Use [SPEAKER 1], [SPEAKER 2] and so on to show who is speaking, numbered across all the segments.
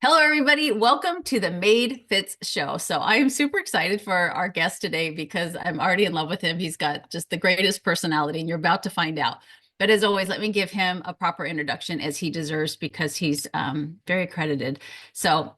[SPEAKER 1] Hello, everybody. Welcome to the Made Fitz show. So I am super excited for our guest today because I'm already in love with him. He's got just the greatest personality, and you're about to find out. But as always, let me give him a proper introduction as he deserves because he's very accredited. So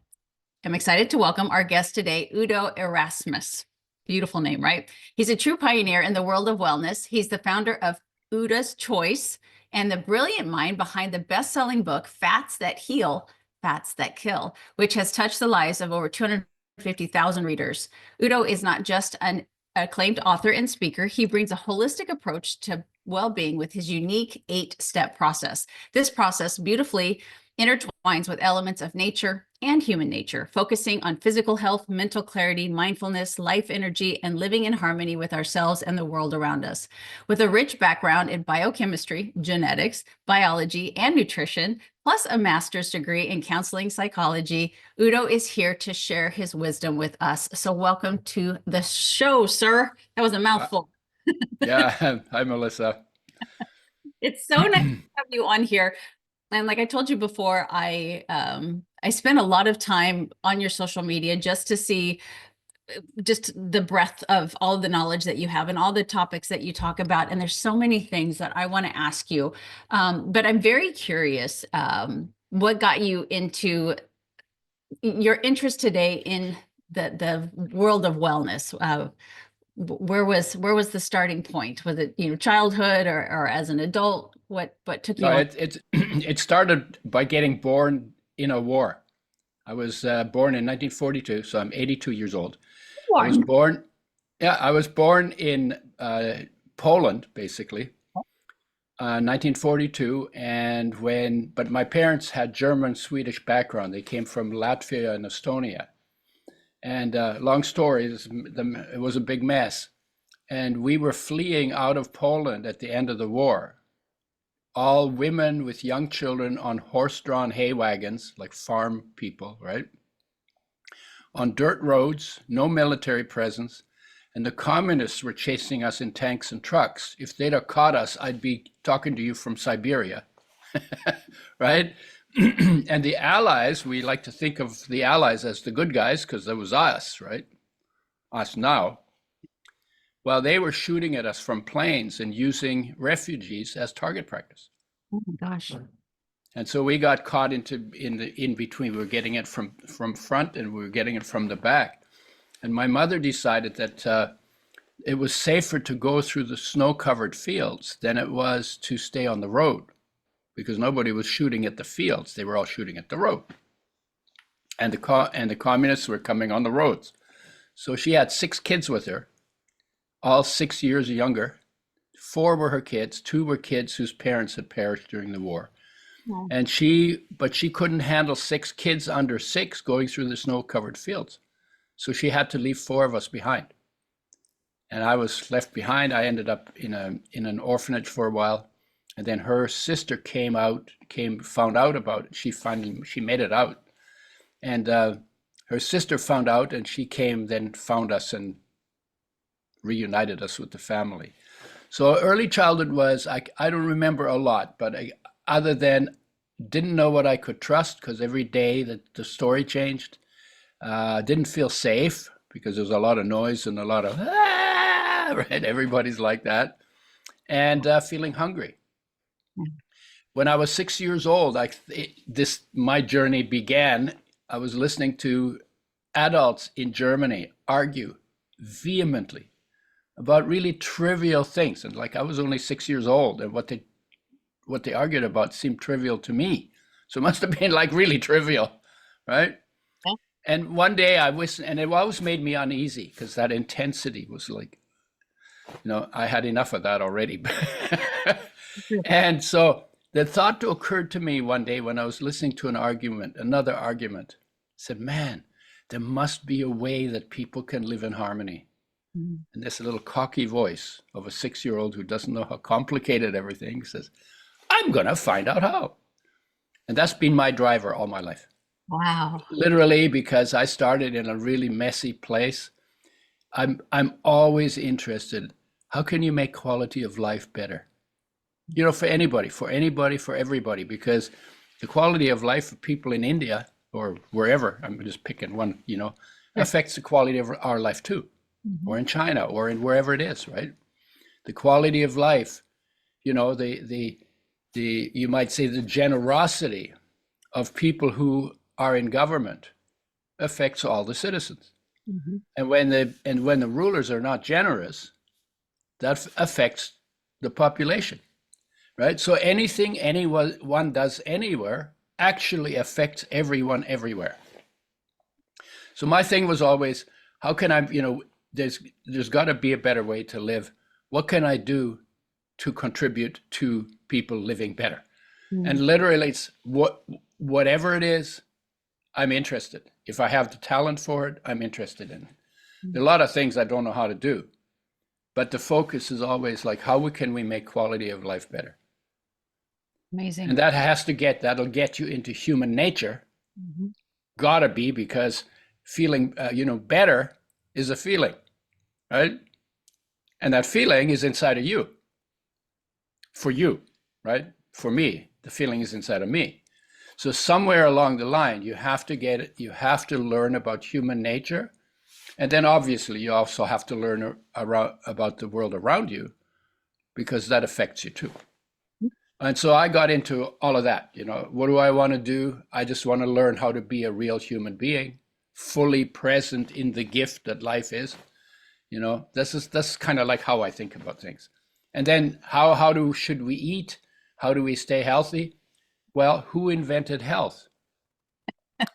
[SPEAKER 1] I'm excited to welcome our guest today, Udo Erasmus. Beautiful name, right? He's a true pioneer in the world of wellness. He's the founder of Udo's Choice and the brilliant mind behind the best-selling book, Fats That Heal, Fats That Kill, which has touched the lives of over 250,000 readers. Udo is not just an acclaimed author and speaker. He brings a holistic approach to well-being with his unique 8-step process. This process beautifully intertwines with elements of nature and human nature, focusing on physical health, mental clarity, mindfulness, life energy, and living in harmony with ourselves and the world around us. With a rich background in biochemistry, genetics, biology, and nutrition, plus a master's degree in counseling psychology, Udo is here to share his wisdom with us. So welcome to the show, sir. That was a
[SPEAKER 2] Uh,
[SPEAKER 1] mouthful.
[SPEAKER 2] yeah, hi Melissa.
[SPEAKER 1] It's so nice to have you on here. And like I told you before, I spend a lot of time on your social media just to see just the breadth of all the knowledge that you have and all the topics that you talk about. And there's so many things that I want to ask you. But I'm very curious, what got you into your interest today in the world of wellness? Where was the starting point? Was it, childhood or as an adult? What took
[SPEAKER 2] No,
[SPEAKER 1] you on?
[SPEAKER 2] it it started by getting born in a war. I was born in 1942, so I'm 82 years old. I was born, yeah, I was born in Poland, basically, 1942, but my parents had German Swedish background. They came from Latvia and Estonia, and long story, it was a big mess, and we were fleeing out of Poland at the end of the war, all women with young children on horse-drawn hay wagons, like farm people, right? On dirt roads, no military presence, and the communists were chasing us in tanks and trucks. If they'd have caught us, I'd be talking to you from Siberia, right? And the Allies, we like to think of the Allies as the good guys because that was us, right? Us now. Well, they were shooting at us from planes and using refugees as target practice.
[SPEAKER 1] Oh my gosh.
[SPEAKER 2] And so we got caught in between. We were getting it from front and we were getting it from the back. And my mother decided that it was safer to go through the snow-covered fields than it was to stay on the road because nobody was shooting at the fields. They were all shooting at the road. And the communists were coming on the roads. So she had 6 kids with her, all 6 years younger. 4 were her kids, 2 were kids whose parents had perished during the war.
[SPEAKER 1] Oh,
[SPEAKER 2] And but she couldn't handle 6 kids under 6 going through the snow-covered fields. So she had to leave 4 of us behind. And I was left behind. I ended up in an orphanage for a while. And then her sister found out about it. She made it out. And her sister found out and she came, then found us and reunited us with the family. So early childhood was, I don't remember a lot, but other than didn't know what I could trust because every day the story changed. Didn't feel safe because there was a lot of noise and a lot of, right? Everybody's like that. And feeling hungry. When I was 6 years old, my journey began. I was listening to adults in Germany argue vehemently about really trivial things. And like I was only 6 years old, and what they argued about seemed trivial to me. So it must have been like really trivial, right?
[SPEAKER 1] yeah.
[SPEAKER 2] And one day I listened, and it always made me uneasy because that intensity was like, I had enough of that already. And so the thought occurred to me one day when I was listening to another argument. I said, man, there must be a way that people can live in harmony.
[SPEAKER 1] Mhm.
[SPEAKER 2] And this little cocky voice of a 6-year-old who doesn't know how complicated everything says, I'm going to find out how. And that's been my driver all my life.
[SPEAKER 1] Wow.
[SPEAKER 2] Literally, because I started in a really messy place. I'm always interested. How can you make quality of life better? For anybody, for everybody, because the quality of life of people in India or wherever, I'm just picking one, affects the quality of our life too, or in China, or in wherever it is, right? The quality of life, the you might say the generosity of people who are in government affects all the citizens. And when the rulers are not generous, that affects the population, right? So anything anyone does anywhere actually affects everyone everywhere. So my thing was always, how can I, there's got to be a better way to live. What can I do to contribute to people living better? And literally, it's whatever it is, I'm interested. If I have the talent for it, I'm interested in it. There are a lot of things I don't know how to do, but the focus is always like, how can we make quality of life better?
[SPEAKER 1] Amazing.
[SPEAKER 2] And that'll get you into human nature. Gotta be, because feeling, better is a feeling, right? And that feeling is inside of you, for you, right? For me, the feeling is inside of me. So somewhere along the line, you have to get it. You have to learn about human nature. And then obviously you also have to learn about the world around you, because that affects you too. And so I got into all of that. What do I want to do? I just want to learn how to be a real human being, fully present in the gift that life is. That's kind of like how I think about things. And then should we eat? How do we stay healthy? Well, who invented health?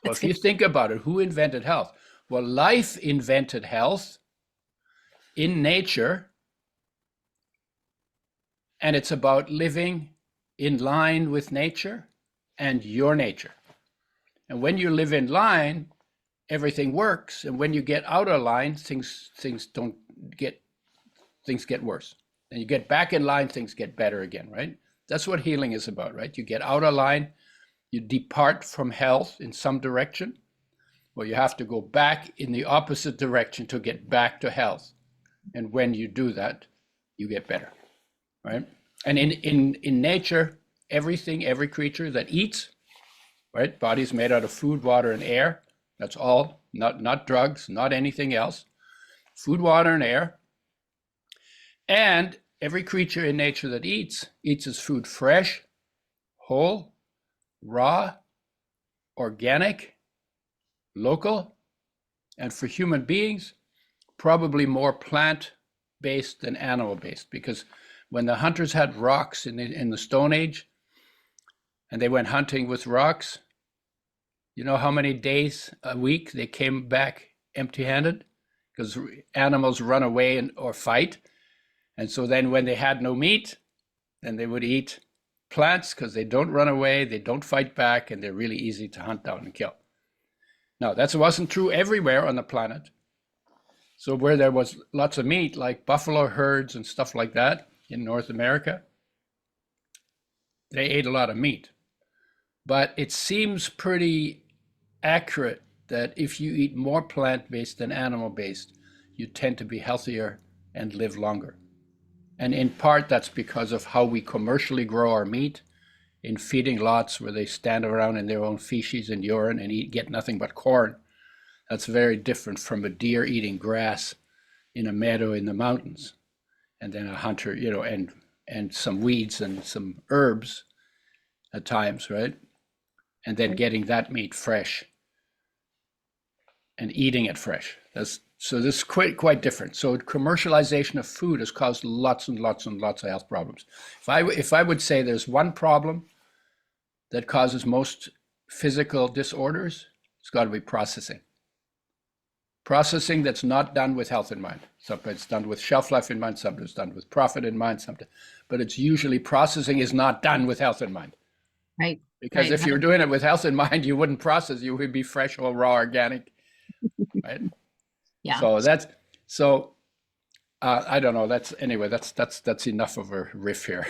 [SPEAKER 2] Well, if you think about it, who invented health? Well, life invented health in nature, and it's about living in line with nature and your nature. And when you live in line, everything works. And when you get out of line, things get worse. And you get back in line, things get better again, right? That's what healing is about, right? You get out of line, you depart from health in some direction. Well, you have to go back in the opposite direction to get back to health. And when you do that, you get better, right? And in nature, every creature that eats, right? Body's made out of food, water, and air. That's all, not drugs, not anything else. Food, water, and air. And every creature in nature that eats its food fresh, whole, raw, organic, local, and for human beings, probably more plant-based than animal-based, because when the hunters had rocks in the Stone Age, and they went hunting with rocks, you know how many days a week they came back empty-handed? Because animals run away or fight. And so then when they had no meat, then they would eat plants, because they don't run away, they don't fight back, and they're really easy to hunt down and kill. Now, that wasn't true everywhere on the planet. So where there was lots of meat, like buffalo herds and stuff like that in North America, they ate a lot of meat. But it seems pretty accurate that if you eat more plant-based than animal-based, you tend to be healthier and live longer. And in part, that's because of how we commercially grow our meat in feeding lots where they stand around in their own feces and urine and get nothing but corn. That's very different from a deer eating grass in a meadow in the mountains. And then a hunter, and some weeds and some herbs at times, right? And then getting that meat fresh and eating it fresh. So this is quite different. So commercialization of food has caused lots and lots and lots of health problems. If I would say there's one problem that causes most physical disorders, it's got to be processing. Processing that's not done with health in mind. Sometimes it's done with shelf life in mind, sometimes it's done with profit in mind, but it's usually processing is not done with health in mind.
[SPEAKER 1] Right.
[SPEAKER 2] Because if you're doing it with health in mind, you wouldn't process, you would be fresh or raw organic, right?
[SPEAKER 1] Yeah.
[SPEAKER 2] So I don't know. That's enough of a riff here.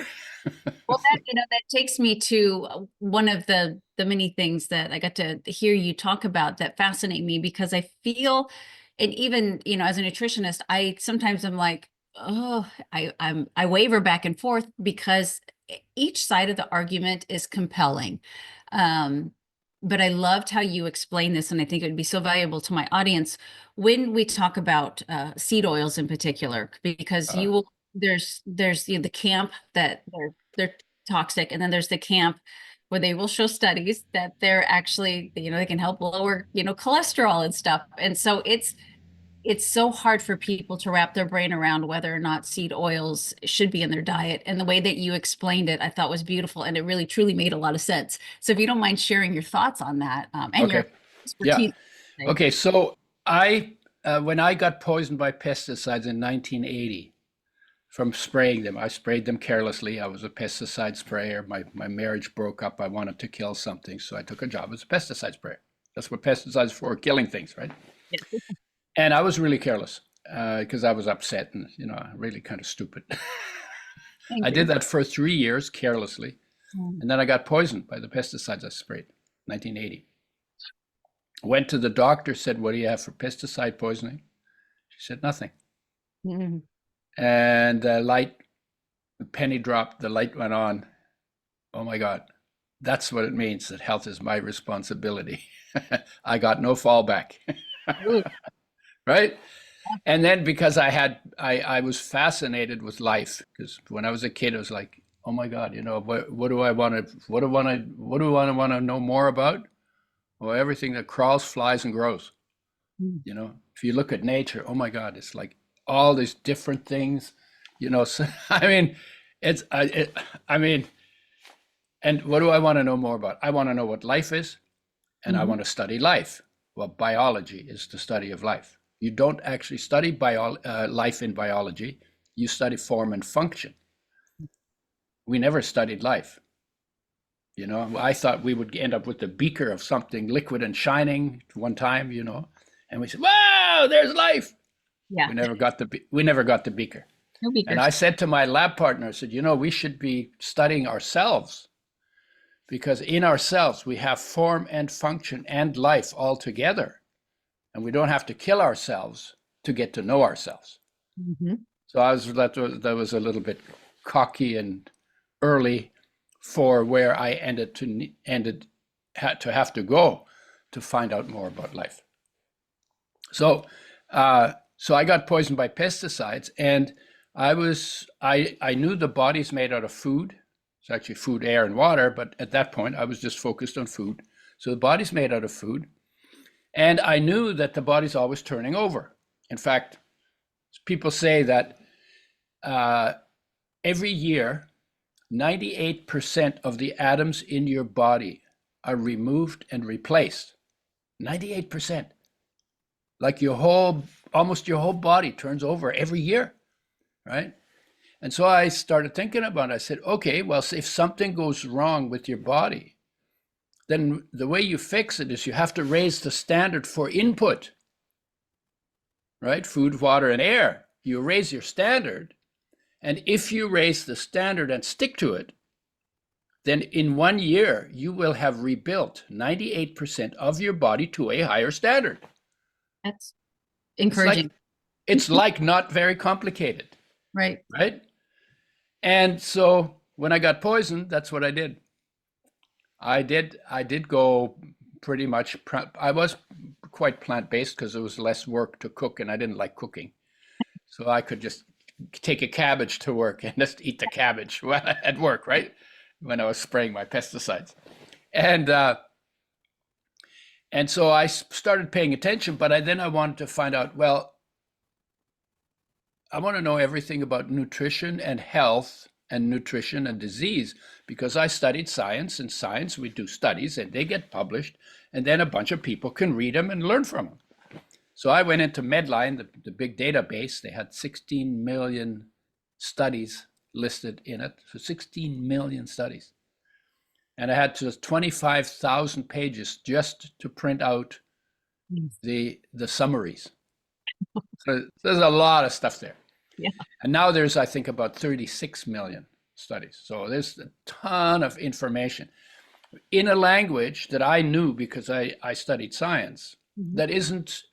[SPEAKER 1] Well, that takes me to one of the many things that I got to hear you talk about that fascinate me, because I feel, and even, as a nutritionist, I sometimes am like, oh, I waver back and forth, because each side of the argument is compelling. but I loved how you explained this, and I think it would be so valuable to my audience when we talk about seed oils in particular, because
[SPEAKER 2] Uh,
[SPEAKER 1] you will there's the camp that they're toxic, and then there's the camp where they will show studies that they're actually, they can help lower, cholesterol and stuff. And so it's so hard for people to wrap their brain around whether or not seed oils should be in their diet. And the way that you explained it, I thought was beautiful, and it really truly made a lot of sense. So if you don't mind sharing your thoughts on that, and your
[SPEAKER 2] okay. Yeah.
[SPEAKER 1] expertise.
[SPEAKER 2] Okay. So when I got poisoned by pesticides in 1980 from spraying them, I sprayed them carelessly. I was a pesticide sprayer. My marriage broke up. I wanted to kill something. So I took a job as a pesticide sprayer. That's what pesticides are for, killing things, right?
[SPEAKER 1] Yes.
[SPEAKER 2] And I was really careless because I was upset and, really kind of stupid.
[SPEAKER 1] Thank
[SPEAKER 2] I
[SPEAKER 1] you.
[SPEAKER 2] did that for 3 years carelessly.
[SPEAKER 1] Mm.
[SPEAKER 2] And then I got poisoned by the pesticides I sprayed, 1980. Went to the doctor, said, "What do you have for pesticide poisoning?" She said, "Nothing."
[SPEAKER 1] Mhm.
[SPEAKER 2] And the penny dropped, the light went on. Oh my God, that's what it means, that health is my responsibility. I got no fallback,
[SPEAKER 1] Ooh,
[SPEAKER 2] right? And then because I was fascinated with life, because when I was a kid, I was like, oh my God, what do I want to know more about? Well, everything that crawls, flies, and grows.
[SPEAKER 1] mm.
[SPEAKER 2] If you look at nature, oh my God, it's like all these different things. So, I mean, and what do I want to know more about? I want to know what life is, and I
[SPEAKER 1] Mhm.
[SPEAKER 2] want to study life. Well, biology is the study of life. You don't actually study life in biology. You study form and function. We never studied life. I thought we would end up with the beaker of something liquid and shining one time, and we said, "Wow, there's life."
[SPEAKER 1] Yeah.
[SPEAKER 2] We never got the beaker.
[SPEAKER 1] No
[SPEAKER 2] And
[SPEAKER 1] beakers.
[SPEAKER 2] I said to my lab partner, I said, we should be studying ourselves, because in ourselves we have form and function and life all together, and we don't have to kill ourselves to get to know ourselves.
[SPEAKER 1] Mhm.
[SPEAKER 2] So that was a little bit cocky and early for where I had to have to go to find out more about life. So I got poisoned by pesticides, and I knew the body's made out of food. It's actually food, air, and water, but at that point I was just focused on food. So the body's made out of food, and I knew that the body's always turning over. In fact, people say that every year, 98% of the atoms in your body are removed and replaced. 98%. Like almost your whole body turns over every year, right? And so I started thinking about it. I said, okay, well, if something goes wrong with your body, then the way you fix it is you have to raise the standard for input, right? Food, water, and air. You raise your standard. And if you raise the standard and stick to it, then in 1 year, you will have rebuilt 98% of your body to a higher standard.
[SPEAKER 1] That's
[SPEAKER 2] It's like
[SPEAKER 1] encouraging.
[SPEAKER 2] it's like not very complicated,
[SPEAKER 1] Right.
[SPEAKER 2] right? And so when I got poisoned, that's what I did. I did go pretty much. I was quite plant-based because it was less work to cook, and I didn't like cooking, so I could just take a cabbage to work and just eat the cabbage at work, right? When I was spraying my pesticides, and and so I started paying attention. But then I wanted to find out. Well, I want to know everything about nutrition and health and nutrition and disease, because I studied science. In science, we do studies and they get published, and then a bunch of people can read them and learn from them. So I went into Medline, the big database. They had 16 million studies listed in it. So 16 million studies. And I had just 25,000 pages just to print out
[SPEAKER 1] Mm.
[SPEAKER 2] the summaries. So there's a lot of stuff there.
[SPEAKER 1] Yeah.
[SPEAKER 2] And now there's, I think, about 36 million studies. So there's a ton of information in a language that I knew because I studied science,
[SPEAKER 1] Mhm.
[SPEAKER 2] that isn't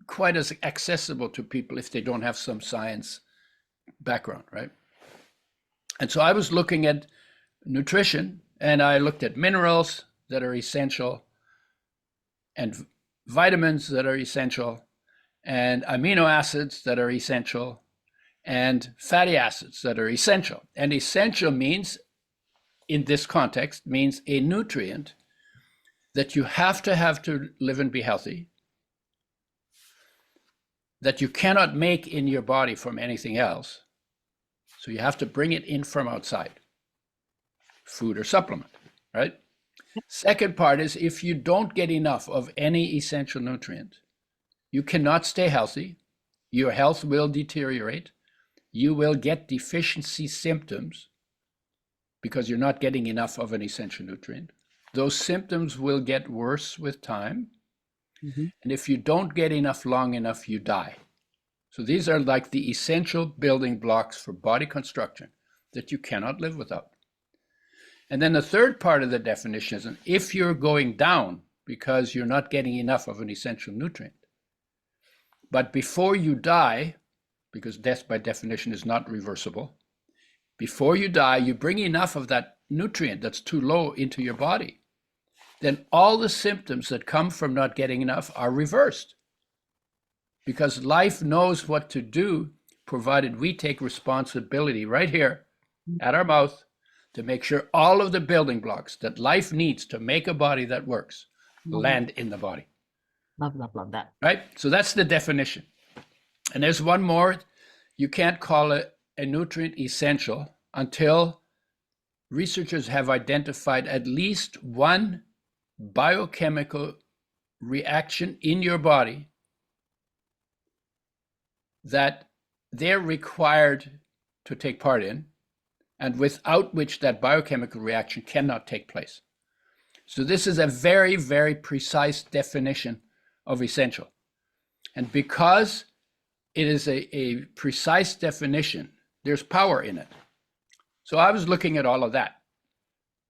[SPEAKER 2] quite as accessible to people if they don't have some science background, right? And so I was looking at nutrition, and I looked at minerals, that are essential, and vitamins that are essential, and amino acids that are essential, and fatty acids that are essential. And essential means, in this context, means a nutrient that you have to live and be healthy, that you cannot make in your body from anything else. So you have to bring it in from outside, food or supplement, right? Second part is, if you don't get enough of any essential nutrient, you cannot stay healthy. Your health will deteriorate. You will get deficiency symptoms because you're not getting enough of an essential nutrient. Those symptoms will get worse with time. Mm-hmm. And if you don't get enough long enough, you die. So these are like the essential building blocks for body construction that you cannot live without. And then the third part of the definition is, if you're going down because you're not getting enough of an essential nutrient, but before you die, because death by definition is not reversible, before you die, you bring enough of that nutrient that's too low into your body, then all the symptoms that come from not getting enough are reversed. Because life knows what to do, provided we take responsibility right here at our mouth to make sure all of the building blocks that life needs to make a body that works land in the body.
[SPEAKER 1] Love that.
[SPEAKER 2] Right? So that's the definition. And there's one more. You can't call it a nutrient essential until researchers have identified at least one biochemical reaction in your body that they're required to take part in, and without which that biochemical reaction cannot take place. So this is a very, very precise definition of essential. And because it is a precise definition, there's power in it. So I was looking at all of that.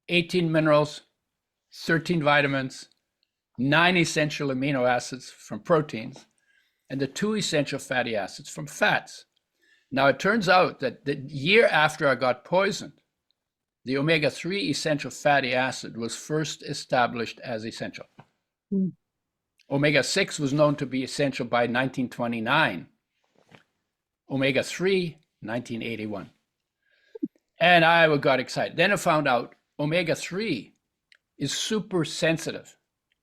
[SPEAKER 2] 18 minerals, 13 vitamins, 9 essential amino acids from proteins, and the 2 essential fatty acids from fats. Now, it turns out that the year after I got poisoned, the omega-3 essential fatty acid was first established as essential. Omega-6 was known to be essential by 1929. Omega-3, 1981. And I got excited. Then I found out omega-3 is super sensitive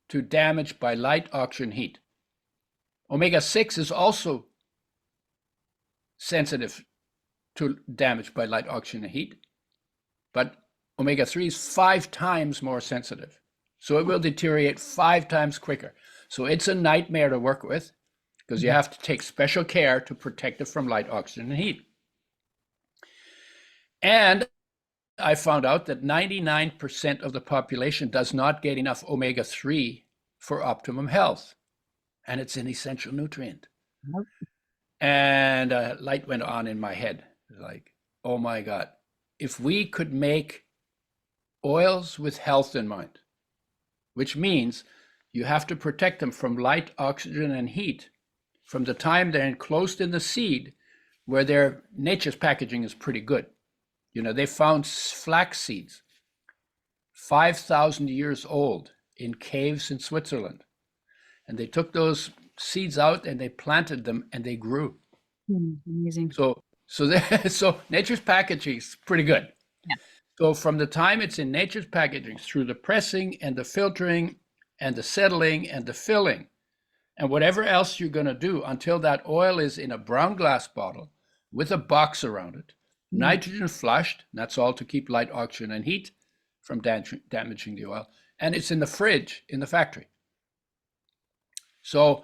[SPEAKER 2] to damage by light, oxygen, heat. Omega-6 is also sensitive to damage by light, oxygen, and heat, but omega-3 is 5 times more sensitive. So it will deteriorate 5 times quicker. So it's a nightmare to work with because you have to take special care to protect it from light, oxygen, and heat. And I found out that 99% of the population does not get enough omega-3 for optimum health. And it's an essential nutrient. Nope. And a light went on in my head. Like, oh my God, if we could make oils with health in mind, which means you have to protect them from light, oxygen, and heat from the time they're enclosed in the seed, where their nature's packaging is pretty good. You know, they found flax seeds 5,000 years old in caves in Switzerland. And they took those seeds out and they planted them and they grew.
[SPEAKER 1] Amazing.
[SPEAKER 2] So nature's packaging is pretty good.
[SPEAKER 1] Yeah.
[SPEAKER 2] So from the time it's in nature's packaging, through the pressing and the filtering and the settling and the filling and whatever else you're going to do until that oil is in a brown glass bottle with a box around it, nitrogen flushed, and that's all to keep light, oxygen, and heat from damaging the oil, and it's in the fridge in the factory. So,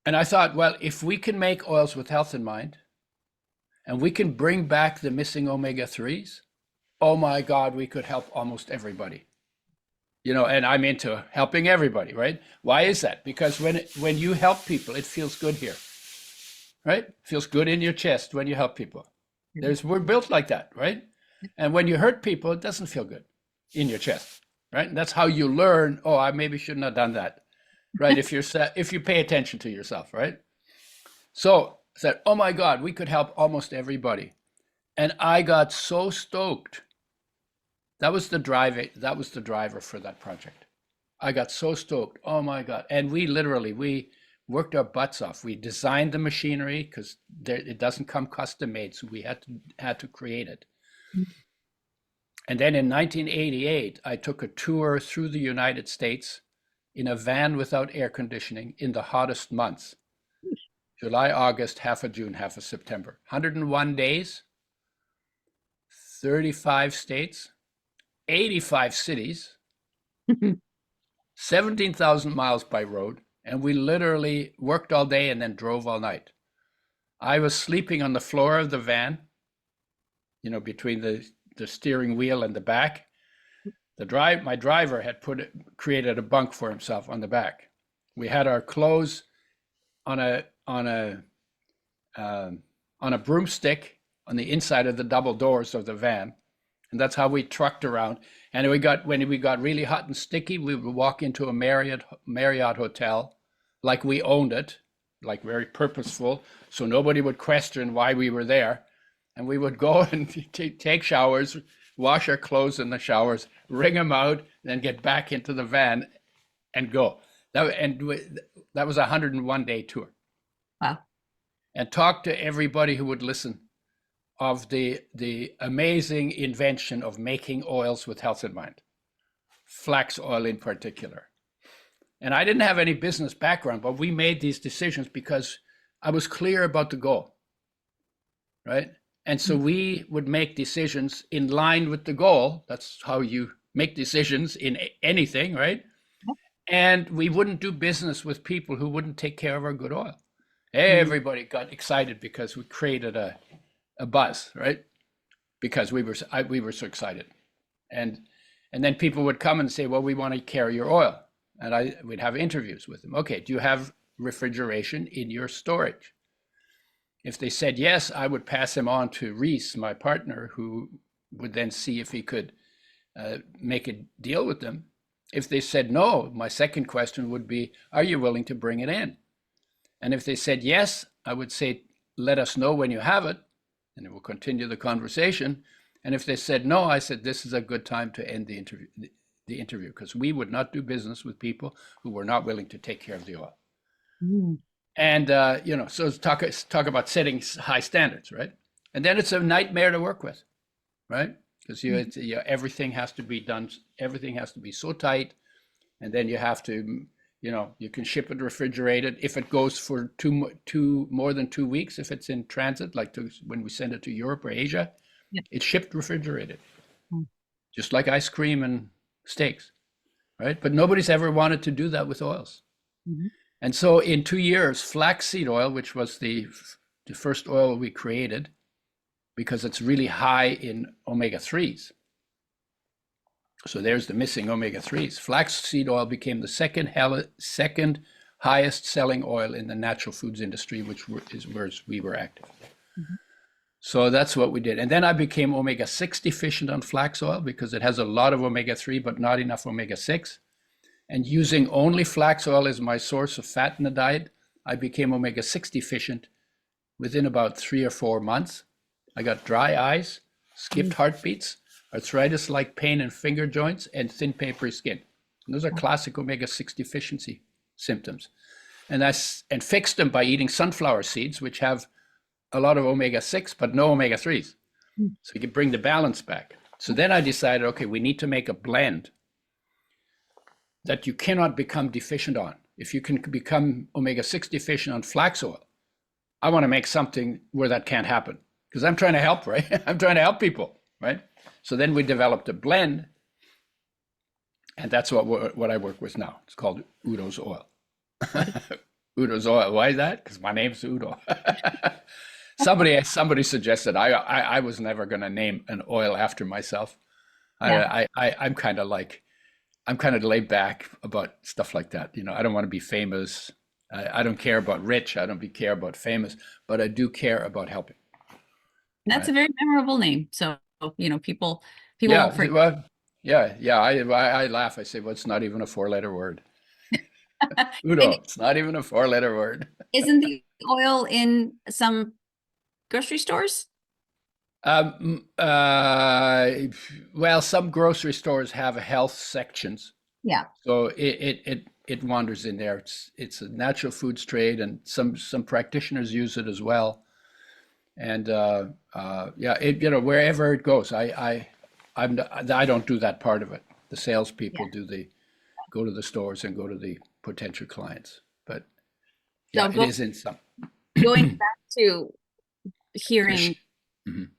[SPEAKER 2] and I thought, well, if we can make oils with health in mind, and we can bring back the missing omega-3s, oh my God, we could help almost everybody. You know, and I'm into helping everybody, right? Why is that? Because when you help people, it feels good here, right? It feels good in your chest when you help people. We're built like that, right? And when you hurt people, it doesn't feel good in your chest, right? And that's how you learn, oh, I maybe shouldn't have done that. Right, if you pay attention to yourself, right? So I said, oh my God, we could help almost everybody. And I got so stoked That was the drive. That was the driver for that project. I got so stoked. Oh my God. And we worked our butts off. We designed the machinery because it doesn't come custom made. So we had to create it. And then in 1988, I took a tour through the United States in a van without air conditioning in the hottest months. July, August, half of June, half of September. 101 days, 35 states, 85 cities, 17,000 miles by road, and we literally worked all day and then drove all night. I was sleeping on the floor of the van, between the steering wheel and the back. My driver had created a bunk for himself on the back. We had our clothes on a broomstick on the inside of the double doors of the van, and that's how we trucked around. And when we got really hot and sticky, we would walk into a Marriott hotel like we owned it, like very purposeful, so nobody would question why we were there. And we would go and take showers, wash our clothes in the showers, wring them out, then get back into the van and go. That was a 101-day tour.
[SPEAKER 1] Wow.
[SPEAKER 2] And talk to everybody who would listen of the amazing invention of making oils with health in mind, flax oil in particular. And I didn't have any business background, but we made these decisions because I was clear about the goal, right? And so we would make decisions in line with the goal. That's how you make decisions in anything, right? And we wouldn't do business with people who wouldn't take care of our good oil. Everybody got excited because we created a buzz, right? Because we were so excited. And then people would come and say, well, we want to carry your oil. And we'd have interviews with them. Okay, do you have refrigeration in your storage? If they said yes, I would pass him on to Reese, my partner, who would then see if he could make a deal with them. If they said no, my second question would be, are you willing to bring it in? And if they said yes, I would say, let us know when you have it, and it will continue the conversation. And if they said no, I said, this is a good time to end the interview, because we would not do business with people who were not willing to take care of the oil. And, so talk about setting high standards, right? And then it's a nightmare to work with, right? Because everything has to be done, everything has to be so tight. And then you have to, you can ship it refrigerated. If it goes for more than 2 weeks, if it's in transit, like when we send it to Europe or Asia, it's shipped refrigerated, just like ice cream and steaks, right? But nobody's ever wanted to do that with oils. And so in 2 years, flaxseed oil, which was the first oil we created, because it's really high in omega-3s. So there's the missing omega-3s. Flaxseed oil became the second highest selling oil in the natural foods industry, which is where we were active. So that's what we did. And then I became omega-6 deficient on flax oil because it has a lot of omega-3, but not enough omega-6. And using only flax oil as my source of fat in the diet, I became omega-6 deficient within about 3 or 4 months. I got dry eyes, skipped heartbeats, arthritis-like pain in finger joints, and thin papery skin. And those are classic omega-6 deficiency symptoms. And fixed them by eating sunflower seeds, which have a lot of omega-6, but no omega-3s. So you can bring the balance back. So then I decided, okay, we need to make a blend that you cannot become deficient on. If you can become omega-6 deficient on flax oil, I want to make something where that can't happen, because I'm trying to help, right? I'm trying to help people, right? So then we developed a blend, and that's what I work with now. It's called Udo's Oil. Udo's Oil. Why is that? Because my name's Udo. Somebody suggested I was never going to name an oil after myself. I'm kind of laid back about stuff like that. I don't want to be famous. I don't care about rich. I don't care about famous, but I do care about helping.
[SPEAKER 1] That's a very memorable name. So, people
[SPEAKER 2] Yeah,
[SPEAKER 1] won't forget.
[SPEAKER 2] well, yeah. I laugh. I say, well, it's not even a 4-letter word. Udo, it's not even a 4-letter word.
[SPEAKER 1] Isn't the oil in some grocery stores?
[SPEAKER 2] Well, some grocery stores have health sections,
[SPEAKER 1] Yeah.
[SPEAKER 2] so it wanders in there. It's a natural foods trade, and some practitioners use it as well. And yeah, wherever it goes, I don't do that part of it. The salespeople
[SPEAKER 1] Yeah.
[SPEAKER 2] do the go to the stores and go to the potential clients. But yeah,
[SPEAKER 1] So
[SPEAKER 2] it is in some
[SPEAKER 1] going back to hearing,
[SPEAKER 2] fish. Mhm.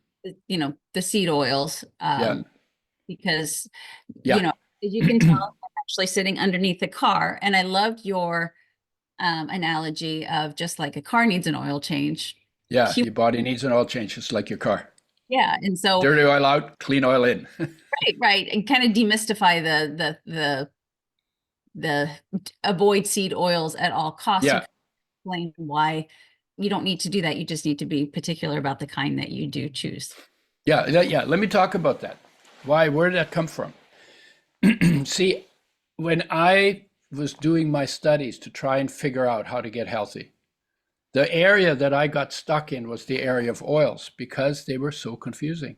[SPEAKER 1] the seed oils,
[SPEAKER 2] Yeah,
[SPEAKER 1] because,
[SPEAKER 2] yeah,
[SPEAKER 1] as you can tell, I'm actually sitting underneath the car, and I loved your analogy of just like a car needs an oil change.
[SPEAKER 2] yeah. Your body needs an oil change, just like your car.
[SPEAKER 1] Yeah, and so
[SPEAKER 2] Dirty oil out, clean oil in.
[SPEAKER 1] right, and kind of demystify the avoid seed oils at all costs, and
[SPEAKER 2] Yeah,
[SPEAKER 1] explain why you don't need to do that. You just need to be particular about the kind that you do choose.
[SPEAKER 2] yeah. Let me talk about that. Why? Where did that come from? See, when I was doing my studies to try and figure out how to get healthy, the area that I got stuck in was the area of oils because they were so confusing.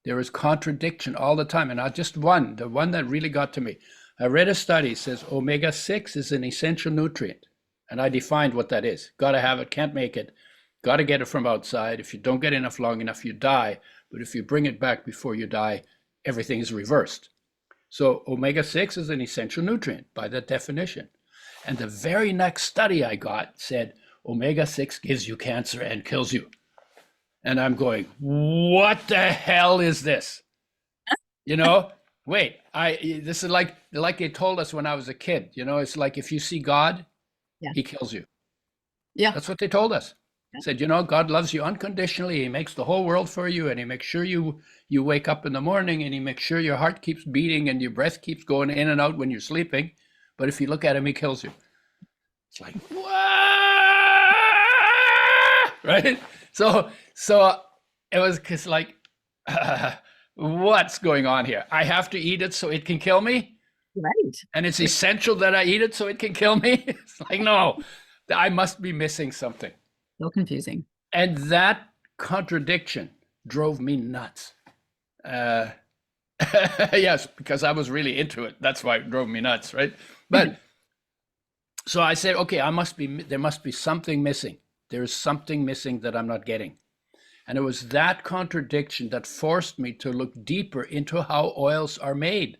[SPEAKER 2] There was contradiction all the time, and not just one. The one that really got to me. I read a study says omega-6 is an essential nutrient, and I defined what that is. Got to have it, can't make it. Got to get it from outside. If you don't get enough long enough, you die. But if you bring it back before you die, everything is reversed. So omega-6 is an essential nutrient by that definition. And the very next study I got said omega-6 gives you cancer and kills you. And I'm going, what the hell is this? You know, wait, this is like they told us when I was a kid, it's like if you see God,
[SPEAKER 1] Yeah.
[SPEAKER 2] he kills you.
[SPEAKER 1] Yeah.
[SPEAKER 2] That's what they told us. Said, God loves you unconditionally. He makes the whole world for you, and he makes sure you wake up in the morning, and he makes sure your heart keeps beating and your breath keeps going in and out when you're sleeping. But if you look at him, he kills you. It's like, what? Right? So it was just like, what's going on here? I have to eat it so it can kill me?
[SPEAKER 1] Right.
[SPEAKER 2] And it's essential that I eat it so it can kill me? It's like, no, I must be missing something.
[SPEAKER 1] So confusing.
[SPEAKER 2] And that contradiction drove me nuts. Yes, because I was really into it. That's why it drove me nuts, right? But so I said, okay, there must be something missing. There is something missing that I'm not getting. And it was that contradiction that forced me to look deeper into how oils are made.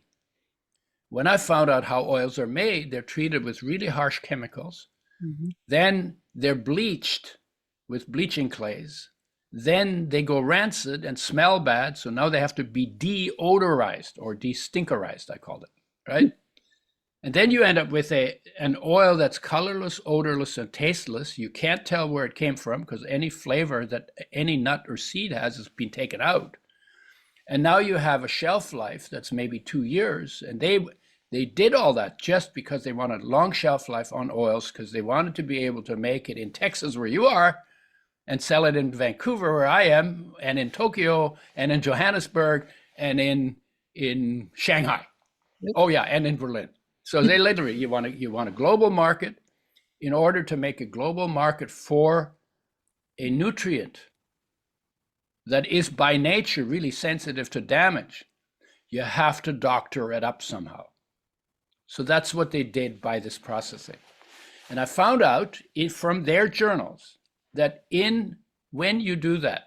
[SPEAKER 2] When I found out how oils are made, they're treated with really harsh chemicals.
[SPEAKER 1] Mhm.
[SPEAKER 2] Then they're bleached with bleaching clays. Then they go rancid and smell bad. So now they have to be deodorized or destinkerized, I called it, right? And then you end up with an oil that's colorless, odorless, and tasteless. You can't tell where it came from because any flavor that any nut or seed has been taken out. And now you have a shelf life that's maybe 2 years. And they did all that just because they wanted long shelf life on oils because they wanted to be able to make it in Texas where you are and sell it in Vancouver where I am and in Tokyo and in Johannesburg and in Shanghai. Oh yeah, and in Berlin. So they literally, you want a global market. In order to make a global market for a nutrient that is by nature really sensitive to damage, you have to doctor it up somehow. So that's what they did by this processing. And I found out from their journals that when you do that,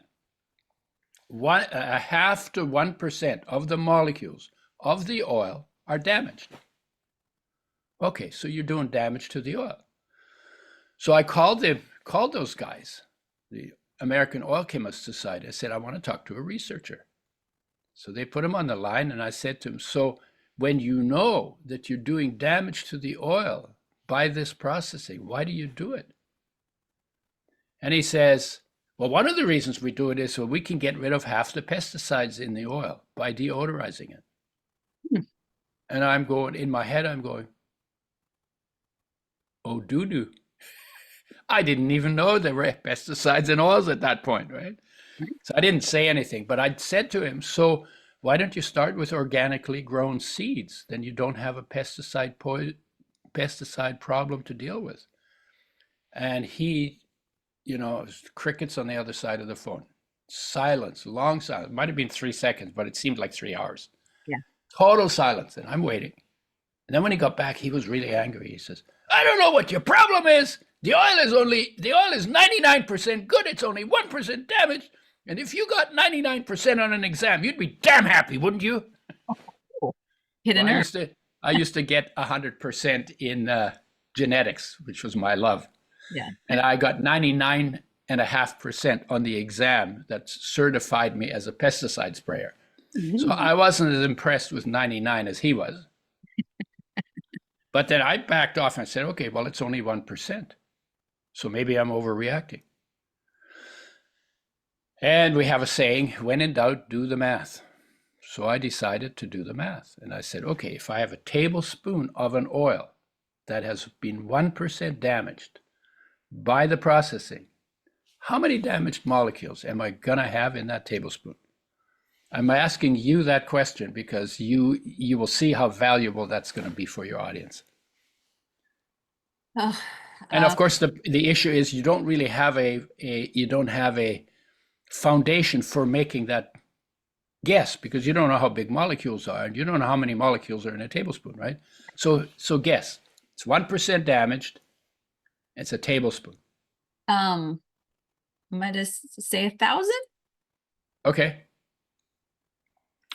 [SPEAKER 2] 0.5 to 1% of the molecules of the oil are damaged. Okay, so you're doing damage to the oil. So I called those guys, the American Oil Chemists Society. I said, I want to talk to a researcher. So they put him on the line, and I said to him, so when you know that you're doing damage to the oil by this processing, why do you do it? And he says, well, one of the reasons we do it is so we can get rid of half the pesticides in the oil by deodorizing it. And I'm going, in my head, I'm going, oh, doo-doo. I didn't even know there were pesticides in oils at that point, right? So I didn't say anything, but I said to him, so why don't you start with organically grown seeds? Then you don't have a pesticide problem to deal with. And he, crickets on the other side of the phone. silence, long silence. It might have been 3 seconds, but it seemed like 3 hours.
[SPEAKER 1] Yeah.
[SPEAKER 2] Total silence. And I'm waiting. And then when he got back, he was really angry. He says, I don't know what your problem is. The oil is 99% good. It's only 1% damaged. And if you got 99% on an exam, you'd be damn happy, wouldn't you?
[SPEAKER 1] Hit a
[SPEAKER 2] Well,
[SPEAKER 1] nerve.
[SPEAKER 2] I used to get 100% in genetics, which was my love.
[SPEAKER 1] Yeah.
[SPEAKER 2] And I got 99.5% on the exam that certified me as a pesticide sprayer. So I wasn't as impressed with 99 as he was. But then I backed off and said, okay, well, it's only 1%. So maybe I'm overreacting. And we have a saying, when in doubt, do the math. So I decided to do the math. And I said, okay, if I have a tablespoon of an oil that has been 1% damaged by the processing, how many damaged molecules am I going to have in that tablespoon? I'm asking you that question because you will see how valuable that's going to be for your audience. And of course, the issue is you don't really have a foundation for making that guess, because you don't know how big molecules are and you don't know how many molecules are in a tablespoon, right? So guess. It's 1% damaged. It's a tablespoon.
[SPEAKER 1] Might I say 1,000?
[SPEAKER 2] Okay.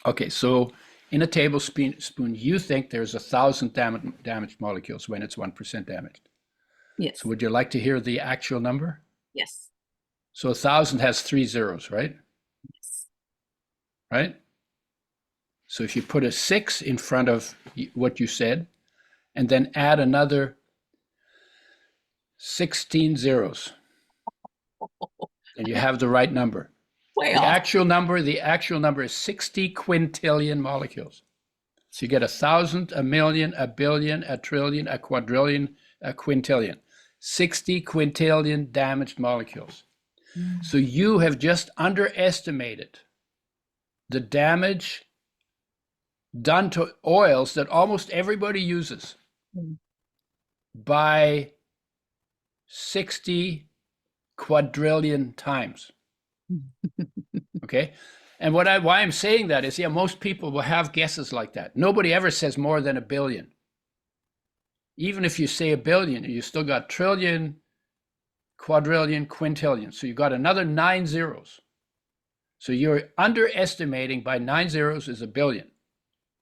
[SPEAKER 2] Okay, so in a tablespoon, you think there's 1,000 damaged molecules when it's 1% damaged.
[SPEAKER 1] Yes.
[SPEAKER 2] So would you like to hear the actual number?
[SPEAKER 1] Yes.
[SPEAKER 2] So 1,000 has 3 zeros, right?
[SPEAKER 1] Yes.
[SPEAKER 2] Right? So if you put a 6 in front of what you said, and then add another 16 zeros, and you have the right number.
[SPEAKER 1] Way
[SPEAKER 2] The
[SPEAKER 1] off.
[SPEAKER 2] actual number is 60 quintillion molecules. So you get 1,000, a million, a billion, a trillion, a quadrillion, a quintillion. 60 quintillion damaged molecules. So you have just underestimated the damage done to oils that almost everybody uses by 60 quadrillion times. Okay. And why I'm saying that is, most people will have guesses like that. Nobody ever says more than a billion. Even if you say a billion, you still got trillion, quadrillion, quintillion. So you got another 9 zeros. So you're underestimating by 9 zeros is a billion,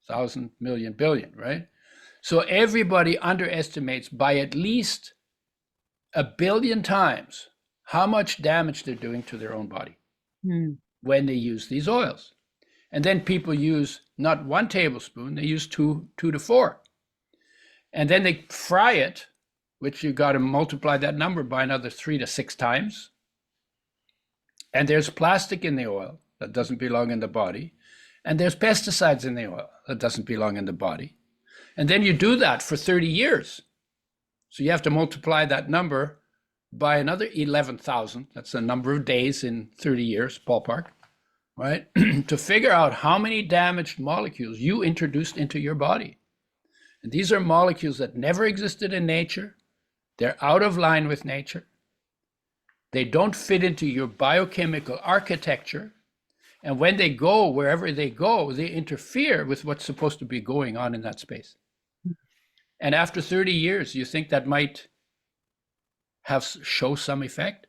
[SPEAKER 2] 1,000, million, billion, right? So everybody underestimates by at least a billion times how much damage they're doing to their own body when they use these oils. And then people use not 1 tablespoon, they use 2 to 4. And then they fry it, which you got to multiply that number by another 3 to 6 times. And there's plastic in the oil that doesn't belong in the body. And there's pesticides in the oil that doesn't belong in the body. And then you do that for 30 years. So you have to multiply that number by another 11,000. That's the number of days in 30 years, ballpark, right? To figure out how many damaged molecules you introduced into your body. And these are molecules that never existed in nature. They're out of line with nature. They don't fit into your biochemical architecture. And when they go, wherever they go, they interfere with what's supposed to be going on in that space. And after 30 years, you think that might show some effect?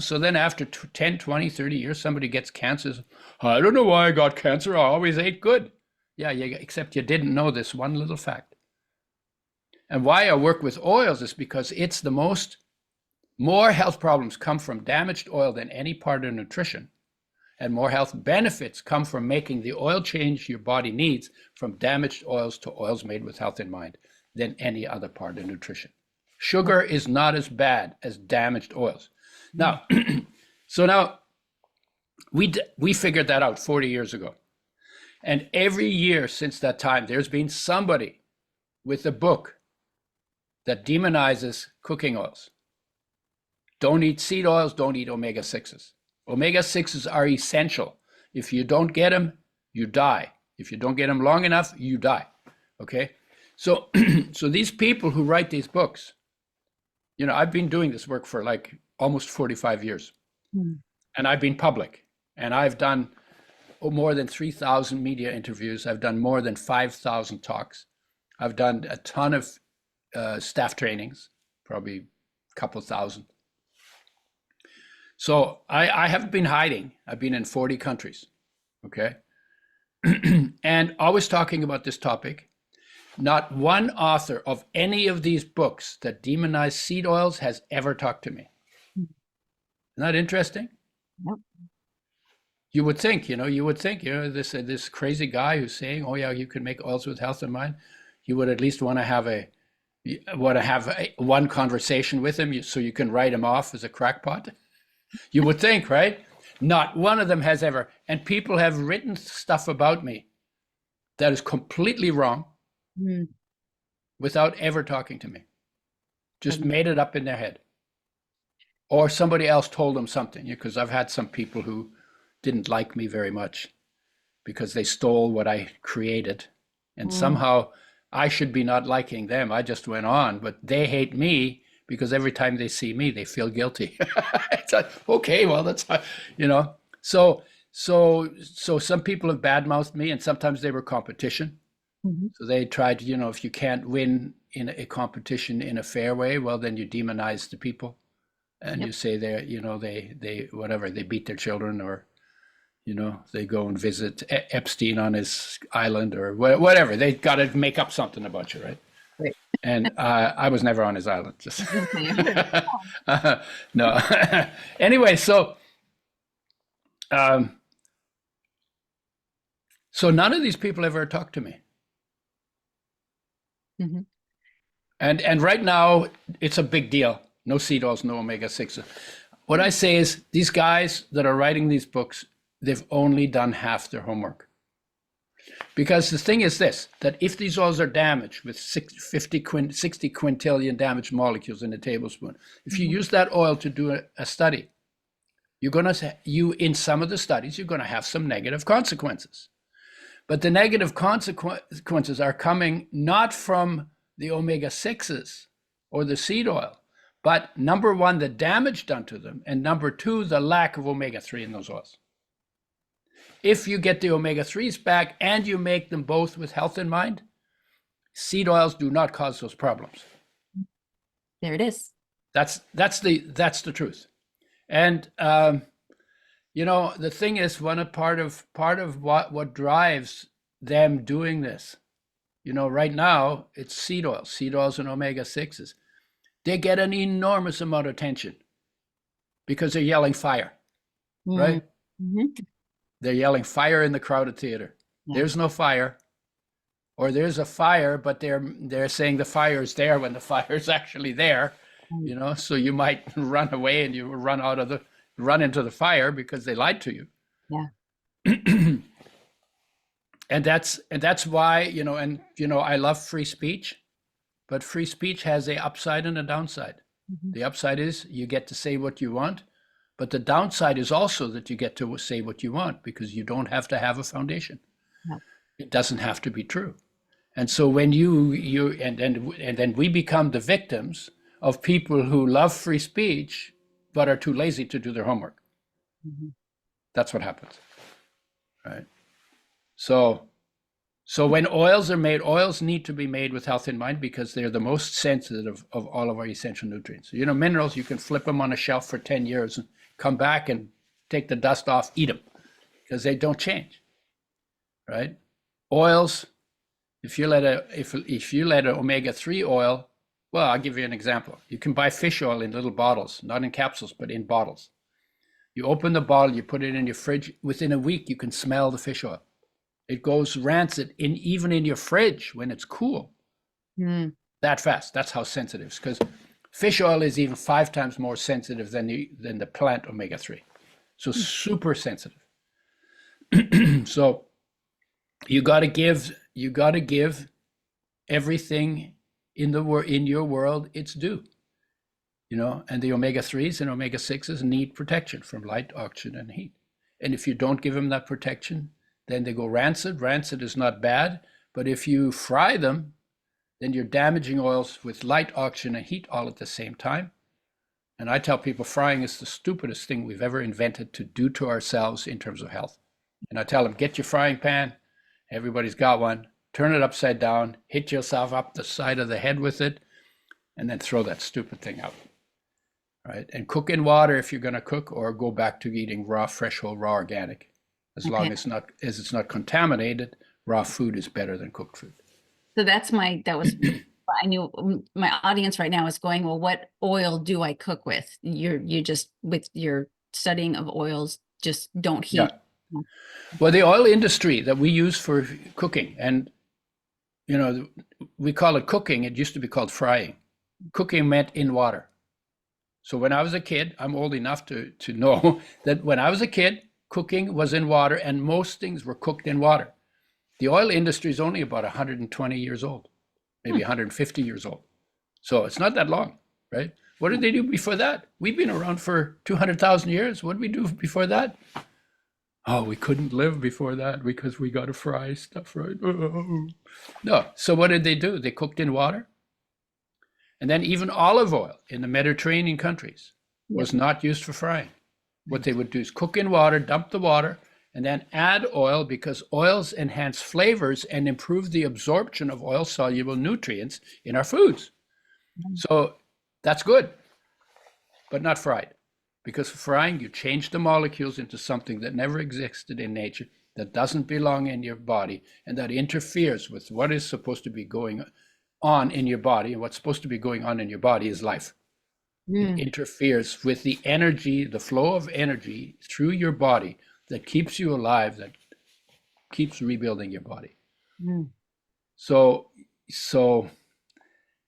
[SPEAKER 2] So then after 10, 20, 30 years, somebody gets cancer. I don't know why I got cancer. I always ate good. Yeah, except you didn't know this one little fact. And why I work with oils is because it's more health problems come from damaged oil than any part of nutrition. And more health benefits come from making the oil change your body needs from damaged oils to oils made with health in mind than any other part of nutrition. Sugar is not as bad as damaged oils. Now, now we figured that out 40 years ago. And every year since that time, there's been somebody with a book that demonizes cooking oils. Don't eat seed oils, don't eat omega-6s. Omega-6s are essential. If you don't get them, you die. If you don't get them long enough, you die. Okay? So these people who write these books, I've been doing this work for like almost 45 years. And I've been public, and I've done more than 3,000 media interviews. I've done more than 5,000 talks. I've done a ton of staff trainings, probably a couple thousand. So I haven't been hiding. I've been in 40 countries, okay? And always talking about this topic. Not one author of any of these books that demonize seed oils has ever talked to me. Isn't that interesting?
[SPEAKER 1] Yep.
[SPEAKER 2] You would think, this crazy guy who's saying, oh yeah, you can make oils with health in mind. You would at least want to have one conversation with him so you can write him off as a crackpot. You would think, right? Not one of them has ever. And people have written stuff about me that is completely wrong without ever talking to me. Just made it up in their head. Or somebody else told them something, because I've had some people who didn't like me very much because they stole what I created. And somehow I should be not liking them. I just went on, but they hate me because every time they see me, they feel guilty. It's like, okay, well, that's, So some people have badmouthed me, and sometimes they were competition. So they tried to, if you can't win in a competition in a fair way, well, then you demonize the people. And you say they're, they whatever, they beat their children, or, they go and visit Epstein on his island, or whatever. They got to make up something about you, right?
[SPEAKER 1] Right.
[SPEAKER 2] And I was never on his island. Just no. Anyway, so none of these people ever talked to me. And right now, it's a big deal. No seed oils, no omega-6. What I say is, these guys that are writing these books, they've only done half their homework. Because the thing is this, that if these oils are damaged with 60 quintillion damaged molecules in a tablespoon, if you use that oil to do a study, in some of the studies, you're going to have some negative consequences. But the negative consequences are coming not from the omega-6s or the seed oil, but number one, the damage done to them, and number two, the lack of omega-3 in those oils. If you get the omega-3s back and you make them both with health in mind, seed oils do not cause those problems.
[SPEAKER 1] There it is.
[SPEAKER 2] That's the truth. And the thing is, part of what drives them doing this, right now it's seed oils and omega-6s. They get an enormous amount of attention because they're yelling fire, right? They're yelling fire in the crowded theater. There's no fire, or there's a fire, but they're saying the fire is there when the fire is actually there. So you might run away and you run into the fire because they lied to you.
[SPEAKER 1] Yeah.
[SPEAKER 2] And that's why, I love free speech. But free speech has an upside and a downside. The upside is you get to say what you want, but the downside is also that you get to say what you want, because you don't have to have a foundation. No. It doesn't have to be true. And so when then we become the victims of people who love free speech but are too lazy to do their homework. That's what happens, right? So when oils are made, oils need to be made with health in mind, because they're the most sensitive of all of our essential nutrients. Minerals, you can flip them on a shelf for 10 years and come back and take the dust off, eat them, because they don't change, right? Oils, if you let an omega-3 oil, well, I'll give you an example. You can buy fish oil in little bottles, not in capsules, but in bottles. You open the bottle, you put it in your fridge. Within a week, you can smell the fish oil. It goes rancid even in your fridge when it's cool. That fast. That's how sensitive. Because fish oil is even 5 times more sensitive than the plant omega-3. So super sensitive. So you got to give everything in your world its due. And the omega-3s and omega-6s need protection from light, oxygen, and heat. And if you don't give them that protection, then they go rancid. Rancid is not bad, but if you fry them, then you're damaging oils with light, oxygen, and heat all at the same time. And I tell people frying is the stupidest thing we've ever invented to do to ourselves in terms of health. And I tell them, get your frying pan. Everybody's got one. Turn it upside down, hit yourself up the side of the head with it, and then throw that stupid thing out. Right? And cook in water if you're going to cook, or go back to eating raw, fresh, whole, raw, organic. As long as it's not contaminated, raw food is better than cooked food.
[SPEAKER 1] So I knew my audience right now is going, well, what oil do I cook with? You just, with your studying of oils, just don't heat.
[SPEAKER 2] Yeah. Well, the oil industry that we use for cooking, and we call it cooking. It used to be called frying. Cooking meant in water. So when I was a kid, I'm old enough to know that when I was a kid, cooking was in water, and most things were cooked in water. The oil industry is only about 120 years old, maybe 150 years old. So it's not that long, right? What did they do before that? We've been around for 200,000 years. What did we do before that? Oh, we couldn't live before that because we got to fry stuff, right? Oh. No. So what did they do? They cooked in water. And then even olive oil in the Mediterranean countries was not used for frying. What they would do is cook in water, dump the water, and then add oil, because oils enhance flavors and improve the absorption of oil-soluble nutrients in our foods. So that's good, but not fried. Because for frying, you change the molecules into something that never existed in nature, that doesn't belong in your body, and that interferes with what is supposed to be going on in your body. And what's supposed to be going on in your body is life. It interferes with the energy, the flow of energy through your body that keeps you alive, that keeps rebuilding your body. So,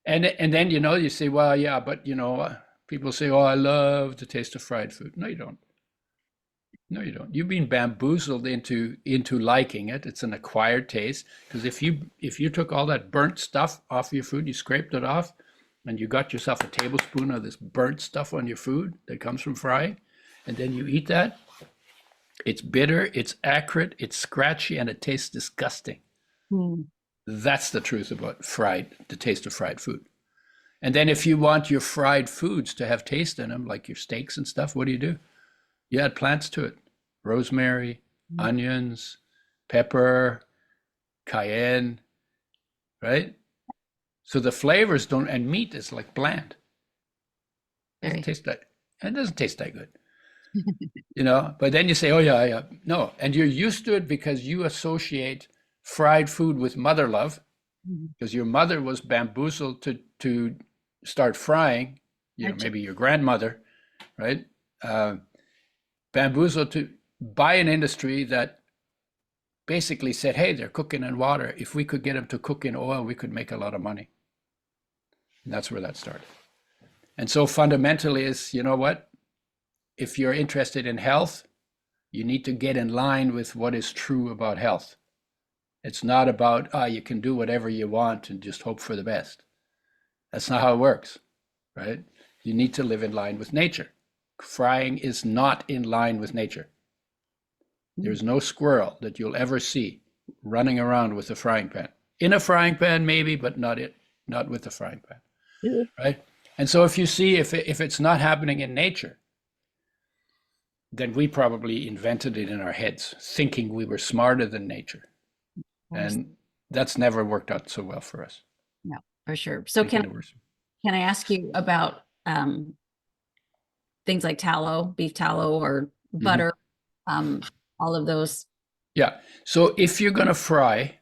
[SPEAKER 2] and then, you say, well, yeah, but, people say, oh, I love the taste of fried food. No, you don't. No, you don't. You've been bamboozled into liking it. It's an acquired taste. Because if you took all that burnt stuff off your food, you scraped it off, and you got yourself a tablespoon of this burnt stuff on your food that comes from frying, and then you eat that, it's bitter, it's acrid, it's scratchy, and it tastes disgusting. That's the truth about the taste of fried food. And then if you want your fried foods to have taste in them, like your steaks and stuff, what do? You add plants to it. Rosemary, onions, pepper, cayenne, right? So the flavors don't, and meat is like bland. It doesn't taste that good. But then you say, oh yeah. No, and you're used to it because you associate fried food with mother love, because your mother was bamboozled to start frying, maybe your grandmother, right? Bamboozled by an industry that basically said, hey, they're cooking in water. If we could get them to cook in oil, we could make a lot of money. And that's where that started. And so fundamentally is, you know what? If you're interested in health, you need to get in line with what is true about health. It's not about, you can do whatever you want and just hope for the best. That's not how it works, right? You need to live in line with nature. Frying is not in line with nature. There's no squirrel that you'll ever see running around with a frying pan. In a frying pan, maybe, but not with a frying pan, right? And so if you see, if it's not happening in nature, then we probably invented it in our heads, thinking we were smarter than nature. And that's never worked out so well for us.
[SPEAKER 1] No, for sure. So can I ask you about things like tallow, beef tallow, or butter, all of those?
[SPEAKER 2] Yeah. So if you're going to fry,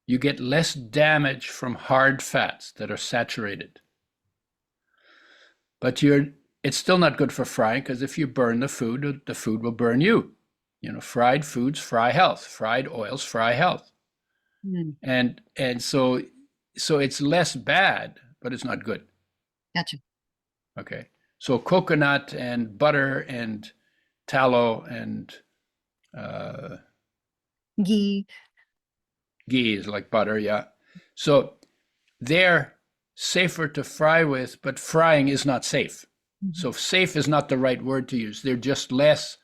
[SPEAKER 2] you get less damage from hard fats that are saturated. But it's still not good for frying, because if you burn the food will burn you. Fried foods fry health. Fried oils fry health. And so it's less bad, but it's not good.
[SPEAKER 1] Gotcha.
[SPEAKER 2] Okay. So coconut and butter and tallow and
[SPEAKER 1] ghee.
[SPEAKER 2] Ghee is like butter, yeah. So they're safer to fry with, but frying is not safe. So safe is not the right word to use. They're just less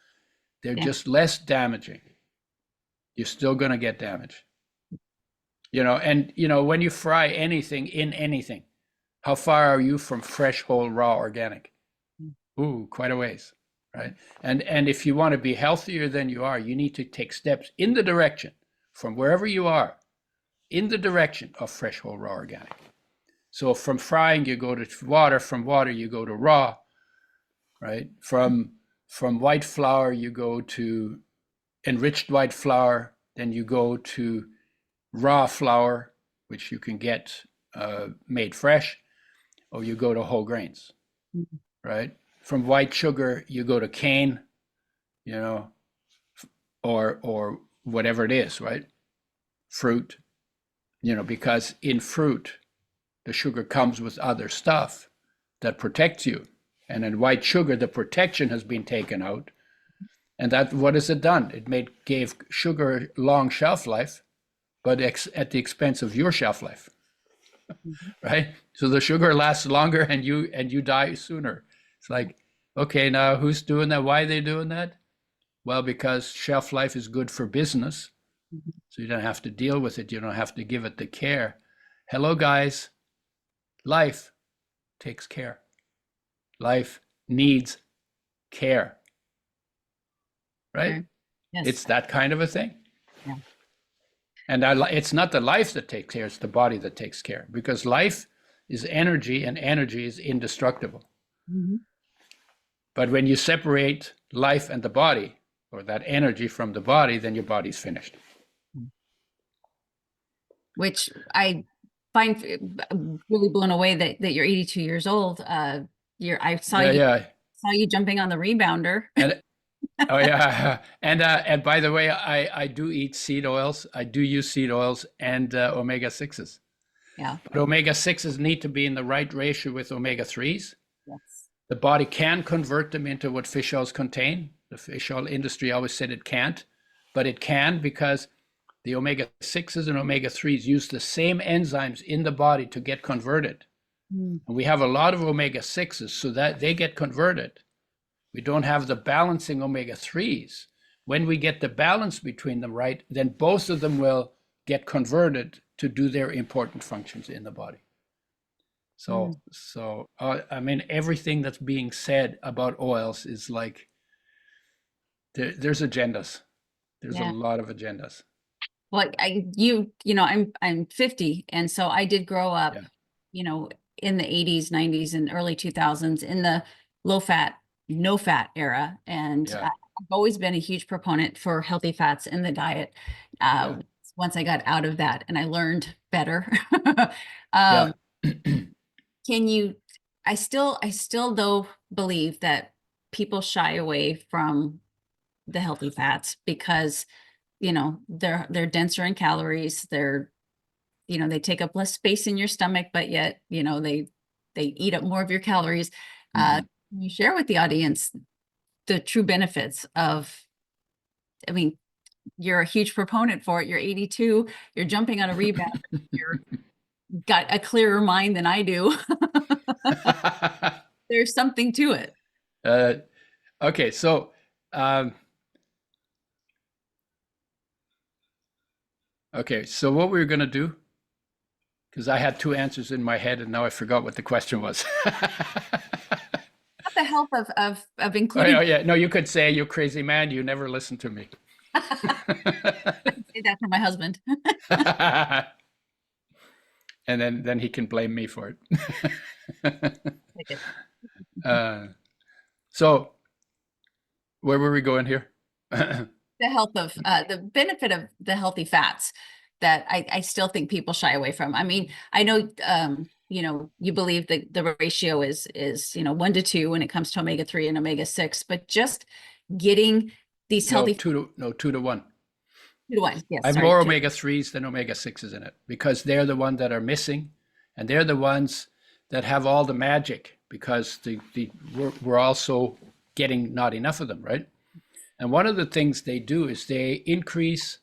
[SPEAKER 2] damaging. You're still going to get damage. And when you fry anything in anything, How far are you from fresh, whole, raw, organic? Ooh, quite a ways, right? And if you want to be healthier than you are, you need to take steps in the direction from wherever you are, in the direction of fresh, whole, raw, organic. So from frying, you go to water. From water, you go to raw, right? From white flour, you go to enriched white flour. Then you go to raw flour, which you can get made fresh, or you go to whole grains, right? From white sugar, you go to cane, you know, or whatever it is, right? Fruit, you know, because in fruit, the sugar comes with other stuff that protects you. And in white sugar, the protection has been taken out. And that, what has it done? It gave sugar long shelf life, but at the expense of your shelf life, right? So the sugar lasts longer and you die sooner. It's like, okay, now who's doing that? Why are they doing that? Well, because shelf life is good for business. So you don't have to deal with it. You don't have to give it the care. Hello, guys. Life takes care. Life needs care, right?
[SPEAKER 1] Okay. Yes.
[SPEAKER 2] It's that kind of a thing.
[SPEAKER 1] Yeah.
[SPEAKER 2] And it's not the life that takes care, it's the body that takes care, because life is energy and energy is indestructible.
[SPEAKER 1] Mm-hmm.
[SPEAKER 2] But when you separate life and the body, or that energy from the body, then your body's finished.
[SPEAKER 1] Which I find really blown away that you're 82 years old. I saw you jumping on the rebounder.
[SPEAKER 2] And oh yeah, and by the way, I do eat seed oils. I do use seed oils and omega-6s.
[SPEAKER 1] Yeah.
[SPEAKER 2] But omega-6s need to be in the right ratio with omega-3s.
[SPEAKER 1] Yes.
[SPEAKER 2] The body can convert them into what fish oils contain. The fish oil industry always said it can't, but it can, because the omega-6s and omega-3s use the same enzymes in the body to get converted. And we have a lot of omega-6s, so that they get converted. We don't have the balancing omega-3s. When we get the balance between them right, then both of them will get converted to do their important functions in the body. So I mean, everything that's being said about oils is like, there's agendas. There's a lot of agendas.
[SPEAKER 1] Well, I'm 50, and so I did grow up, in the 80s, 90s, and early 2000s in the low fat, no fat era, and I've always been a huge proponent for healthy fats in the diet. Once I got out of that and I learned better, I still though believe that people shy away from the healthy fats because they're denser in calories. They take up less space in your stomach, but yet they eat up more of your calories. Can you share with the audience the true benefits of, I mean, you're a huge proponent for it. You're 82, you're jumping on a rebound, you're got a clearer mind than I do. There's something to it.
[SPEAKER 2] Okay, so what we're going to do, because I had two answers in my head and now I forgot what the question was.
[SPEAKER 1] The health of including.
[SPEAKER 2] Oh yeah, no, you could say, "You crazy man, you never listen to me."
[SPEAKER 1] I say that for my husband.
[SPEAKER 2] And then he can blame me for it. So where were we going here?
[SPEAKER 1] The health of the benefit of the healthy fats that I still think people shy away from. I mean, I know you believe that the ratio is 1 to 2 when it comes to omega-3 and omega-6, but just getting these healthy
[SPEAKER 2] 2 to 1. 2 to 1, yes. I have more omega-3s than omega-6s in it, because they're the ones that are missing, and they're the ones that have all the magic, because we're also getting not enough of them, right? And one of the things they do is they increase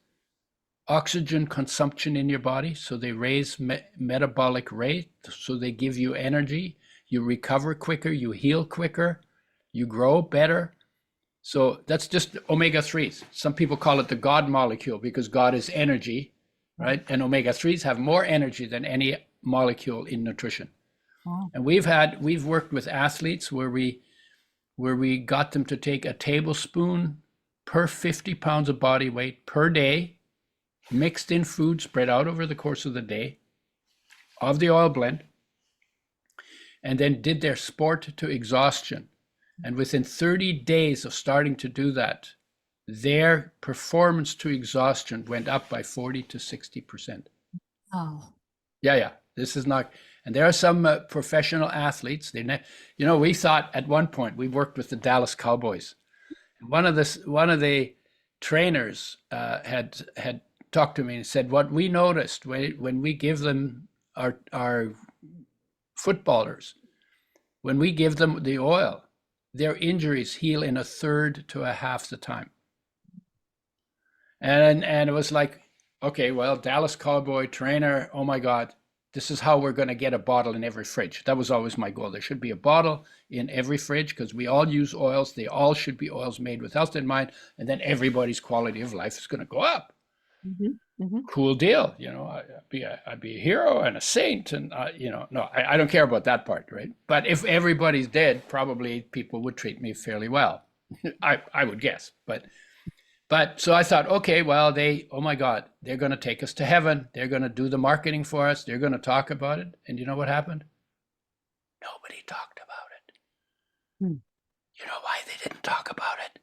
[SPEAKER 2] oxygen consumption in your body. So they raise metabolic rate. So they give you energy. You recover quicker. You heal quicker. You grow better. So that's just omega-3s. Some people call it the God molecule because God is energy, right? And omega-3s have more energy than any molecule in nutrition.
[SPEAKER 1] Wow.
[SPEAKER 2] And we've worked with athletes where we got them to take a tablespoon per 50 pounds of body weight per day, mixed in food spread out over the course of the day of the oil blend, and then did their sport to exhaustion. And within 30 days of starting to do that, their performance to exhaustion went up by 40 to 60%.
[SPEAKER 1] Oh.
[SPEAKER 2] Yeah. This is not, and there are some professional athletes. We thought at one point we worked with the Dallas Cowboys. One of the trainers had talked to me and said, what we noticed when we give them our footballers, when we give them the oil, their injuries heal in a third to a half the time. And it was like, okay, well, Dallas Cowboy trainer, oh my God, this is how we're going to get a bottle in every fridge. That was always my goal. There should be a bottle in every fridge because we all use oils. They all should be oils made with health in mind. And then everybody's quality of life is going to go up. Cool deal. I'd be a hero and a saint. And, no, I don't care about that part, right? But if everybody's dead, probably people would treat me fairly well. I would guess. But so I thought, okay, well, oh my God, they're going to take us to heaven. They're going to do the marketing for us. They're going to talk about it. And you know what happened? Nobody talked about it. You know why they didn't talk about it?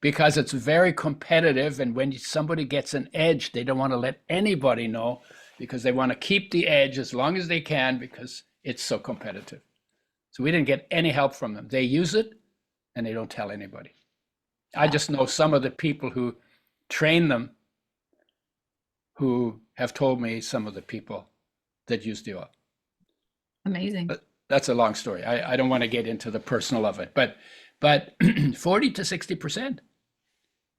[SPEAKER 2] Because it's very competitive. And when somebody gets an edge, they don't want to let anybody know because they want to keep the edge as long as they can because it's so competitive. So we didn't get any help from them. They use it and they don't tell anybody. I just know some of the people who train them who have told me some of the people that use the oil.
[SPEAKER 1] Amazing.
[SPEAKER 2] But that's a long story. I don't want to get into the personal of it, but 40 to 60%.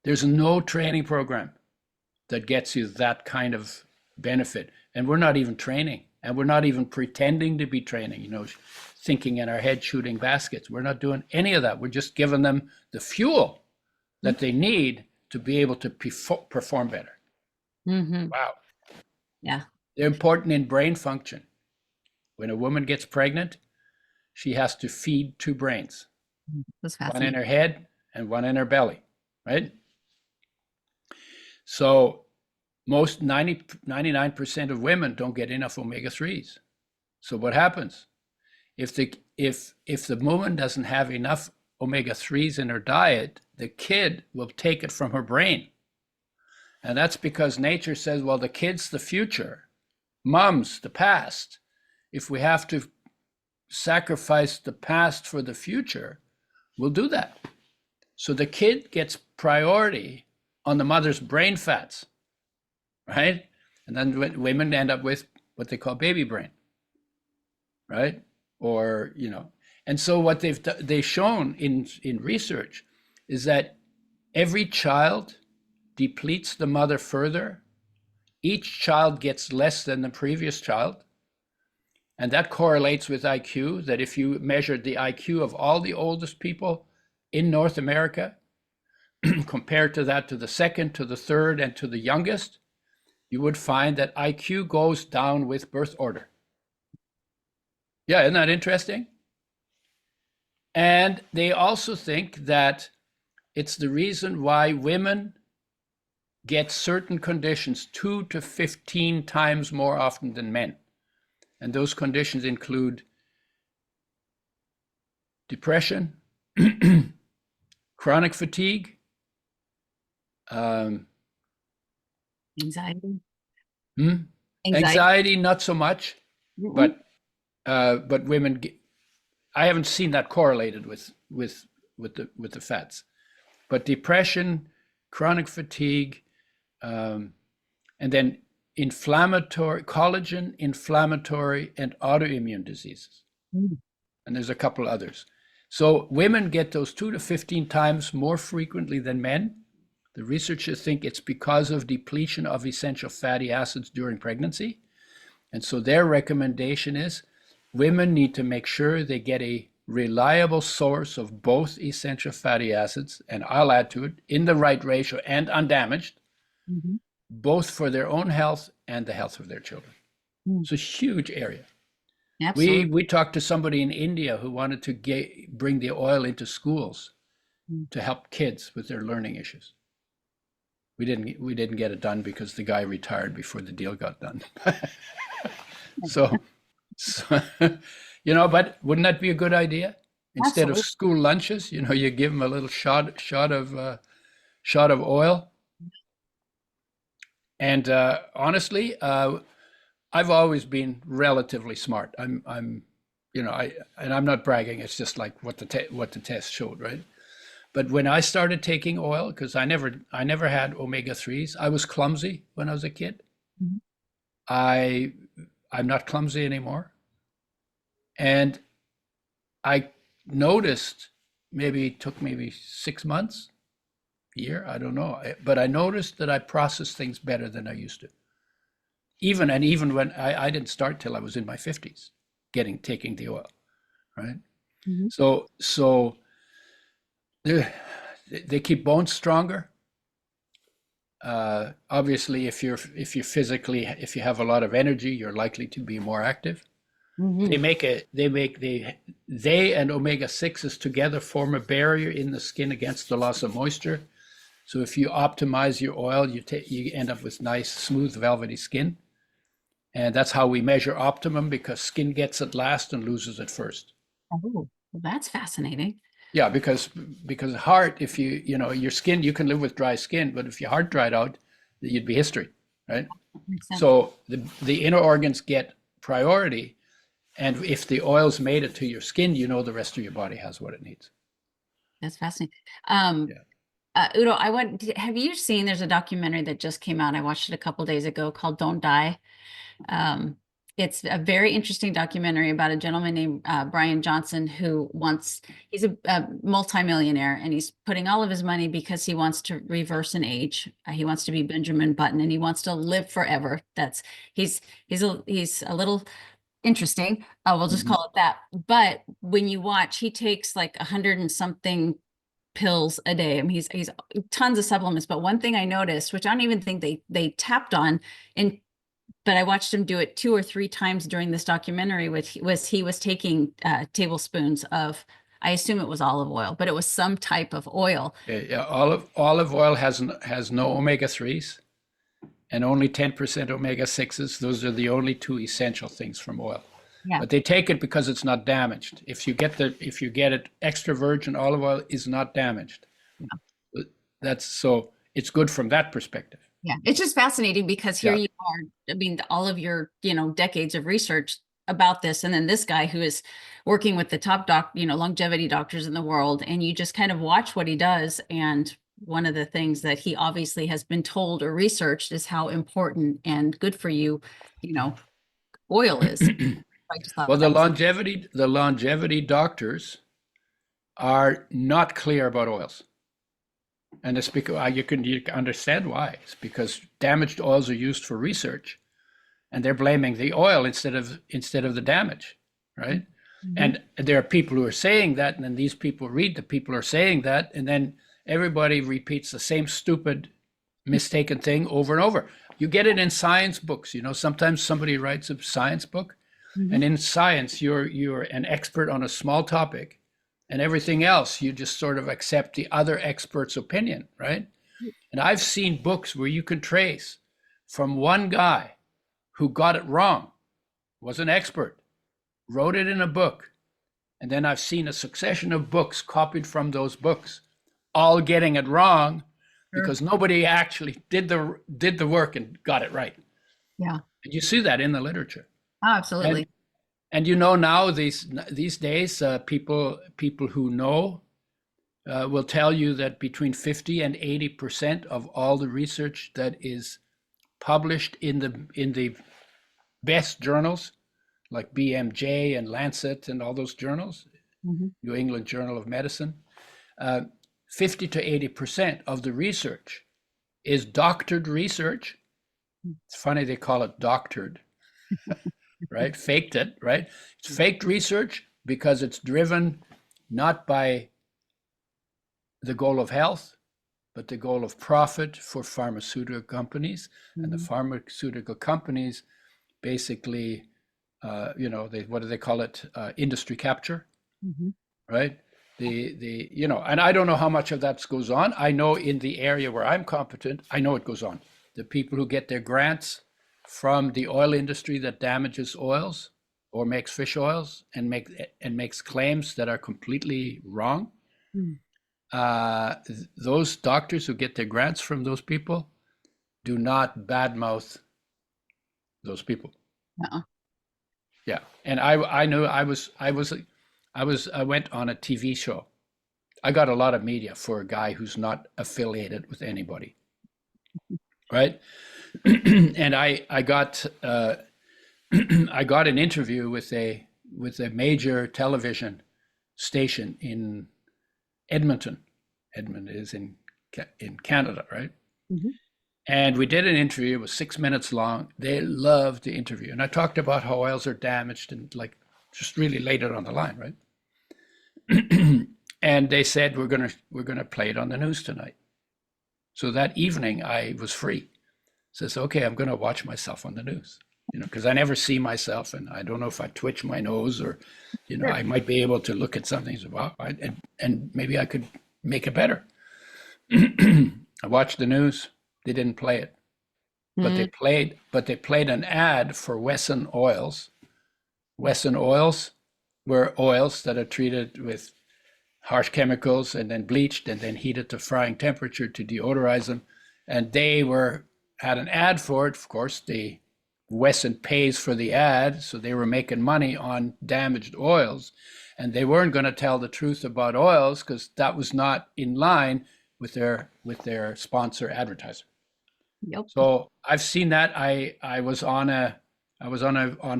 [SPEAKER 2] There's no training program that gets you that kind of benefit. And we're not even training, and we're not even pretending to be training, thinking in our head, shooting baskets. We're not doing any of that. We're just giving them the fuel that they need to be able to perform better. Wow.
[SPEAKER 1] Yeah.
[SPEAKER 2] They're important in brain function. When a woman gets pregnant, she has to feed two brains.
[SPEAKER 1] That's
[SPEAKER 2] One in
[SPEAKER 1] fascinating.
[SPEAKER 2] her head and one in her belly, right? So most 99% of women don't get enough omega-3s. So what happens? If the woman doesn't have enough omega-3s in her diet, the kid will take it from her brain. And that's because nature says, well, the kid's the future, mom's the past. If we have to sacrifice the past for the future, we'll do that. So the kid gets priority on the mother's brain fats, right? And then women end up with what they call baby brain, right? Or, and so what they've shown in research is that every child depletes the mother further. Each child gets less than the previous child. And that correlates with IQ, that if you measured the IQ of all the oldest people in North America, compared to that to the second, to the third, and to the youngest, you would find that IQ goes down with birth order. Yeah, isn't that interesting? And they also think that it's the reason why women get certain conditions 2 to 15 times more often than men. And those conditions include depression, chronic fatigue,
[SPEAKER 1] Anxiety.
[SPEAKER 2] Anxiety, not so much, but women I haven't seen that correlated with the fats, but depression, chronic fatigue, and then collagen, inflammatory, and autoimmune diseases. And there's a couple others. So women get those 2 to 15 times more frequently than men. The researchers think it's because of depletion of essential fatty acids during pregnancy. And so their recommendation is women need to make sure they get a reliable source of both essential fatty acids, and I'll add to it, in the right ratio and undamaged, both for their own health and the health of their children. It's a huge area.
[SPEAKER 1] Absolutely.
[SPEAKER 2] We talked to somebody in India who wanted to bring the oil into schools
[SPEAKER 1] Mm.
[SPEAKER 2] to help kids with their learning issues. We didn't get it done because the guy retired before the deal got done. so, so but wouldn't that be a good idea? Instead of
[SPEAKER 1] Absolutely.
[SPEAKER 2] school lunches, you give them a little shot of oil. And honestly, I've always been relatively smart. And I'm not bragging. It's just like what the test showed, right? But when I started taking oil, because I never had omega-3s, I was clumsy when I was a kid.
[SPEAKER 1] Mhm.
[SPEAKER 2] I'm not clumsy anymore. And I noticed, it took maybe 6 months, a year, I don't know. But I noticed that I processed things better than I used to. Even when I didn't start till I was in my 50s, taking the oil, right?
[SPEAKER 1] Mhm.
[SPEAKER 2] So they keep bones stronger. Obviously, if you have a lot of energy, you're likely to be more active.
[SPEAKER 1] Mhm.
[SPEAKER 2] They and omega-6s together form a barrier in the skin against the loss of moisture. So if you optimize your oil, you end up with nice, smooth, velvety skin. And that's how we measure optimum, because skin gets it last and loses it first.
[SPEAKER 1] Oh, well, that's fascinating.
[SPEAKER 2] Yeah, because heart, if your skin, you can live with dry skin, but if your heart dried out, you'd be history, right?
[SPEAKER 1] Makes sense.
[SPEAKER 2] So the inner organs get priority, and if the oil's made it to your skin, the rest of your body has what it needs.
[SPEAKER 1] That's fascinating. Um,
[SPEAKER 2] Yeah.
[SPEAKER 1] Udo, have you seen, there's a documentary that just came out. I watched it a couple days ago called Don't Die. Um, it's a very interesting documentary about a gentleman named Brian Johnson he's a multimillionaire, and he's putting all of his money because he wants to reverse an age. He wants to be Benjamin Button, and he wants to live forever. He's a little interesting. We'll just
[SPEAKER 2] Mhm.
[SPEAKER 1] call it that. But when you watch, he takes like 100 and something pills a day. I mean, he's tons of supplements. But one thing I noticed, which I don't even think they tapped on, and but I watched him do it 2 or 3 times during this documentary, which was he was taking tablespoons of, I assume it was olive oil, but it was some type of oil.
[SPEAKER 2] Yeah, olive oil has no omega-3s and only 10% omega-6s. Those are the only two essential things from oil.
[SPEAKER 1] Yeah.
[SPEAKER 2] But they take it because it's not damaged. If you get it, extra virgin olive oil is not damaged. So it's good from that perspective.
[SPEAKER 1] Yeah, it's just fascinating because here
[SPEAKER 2] Yeah.
[SPEAKER 1] you are, I mean, all of your, decades of research about this, and then this guy who is working with the top longevity doctors in the world, and you just kind of watch what he does. And one of the things that he obviously has been told or researched is how important and good for you, you know, oil is. I just thought
[SPEAKER 2] Well,
[SPEAKER 1] that was
[SPEAKER 2] the longevity doctors are not clear about oils. And it's because you can understand why. It's because damaged oils are used for research, and they're blaming the oil instead of the damage, right?
[SPEAKER 1] Mhm.
[SPEAKER 2] And there are people who are saying that, and then these people read the people are saying that, and then everybody repeats the same stupid, mistaken thing over and over. You get it in science books. Sometimes somebody writes a science book, and
[SPEAKER 1] Mhm.
[SPEAKER 2] in science, you're an expert on a small topic, and everything else you just sort of accept the other expert's opinion, right? And I've seen books where you can trace from one guy who got it wrong, was an expert, wrote it in a book, and then I've seen a succession of books copied from those books, all getting it wrong
[SPEAKER 1] Sure.
[SPEAKER 2] because nobody actually did the work and got it right.
[SPEAKER 1] Yeah.
[SPEAKER 2] And you see that in the literature.
[SPEAKER 1] Oh,
[SPEAKER 2] And
[SPEAKER 1] absolutely.
[SPEAKER 2] now these days, people who know will tell you that between 50 and 80% of all the research that is published in the best journals, like BMJ and Lancet and all those journals,
[SPEAKER 1] Mhm.
[SPEAKER 2] New England Journal of Medicine, uh, 50 to 80% of the research is doctored research. It's funny they call it doctored, right? Faked it, right? It's faked research because it's driven not by the goal of health, but the goal of profit for pharmaceutical companies. And the
[SPEAKER 1] Mhm.
[SPEAKER 2] pharmaceutical companies basically what do they call it? Industry capture,
[SPEAKER 1] Mm-hmm.
[SPEAKER 2] right? And I don't know how much of that goes on. I know in the area where I'm competent, I know it goes on. The people who get their grants from the oil industry that damages oils or makes fish oils and makes claims that are completely wrong.
[SPEAKER 1] Mm.
[SPEAKER 2] Those doctors who get their grants from those people do not badmouth those people.
[SPEAKER 1] Uh-uh.
[SPEAKER 2] Yeah, and I knew I went on a TV show. I got a lot of media for a guy who's not affiliated with anybody, right? And I got I got an interview with a major television station in Edmonton. Edmonton is in Canada, right?
[SPEAKER 1] Mm-hmm.
[SPEAKER 2] And we did an interview. It was 6 minutes long. They loved the interview, and I talked about how oils are damaged and like just really laid it on the line, right? And they said we're gonna play it on the news tonight. So that evening I was free. Says, okay, I'm gonna watch myself on the news, because I never see myself, and I don't know if I twitch my nose or,
[SPEAKER 1] Sure.
[SPEAKER 2] I might be able to look at something and say, wow, and maybe I could make it better. I watched the news. They didn't play it, but they played an ad for Wesson oils. Wesson oils were oils that are treated with harsh chemicals and then bleached and then heated to frying temperature to deodorize them. And they had an ad for it. Of course, Wesson pays for the ad, so they were making money on damaged oils, and they weren't going to tell the truth about oils because that was not in line with their sponsor advertiser.
[SPEAKER 1] Yep.
[SPEAKER 2] So I've seen that. I was on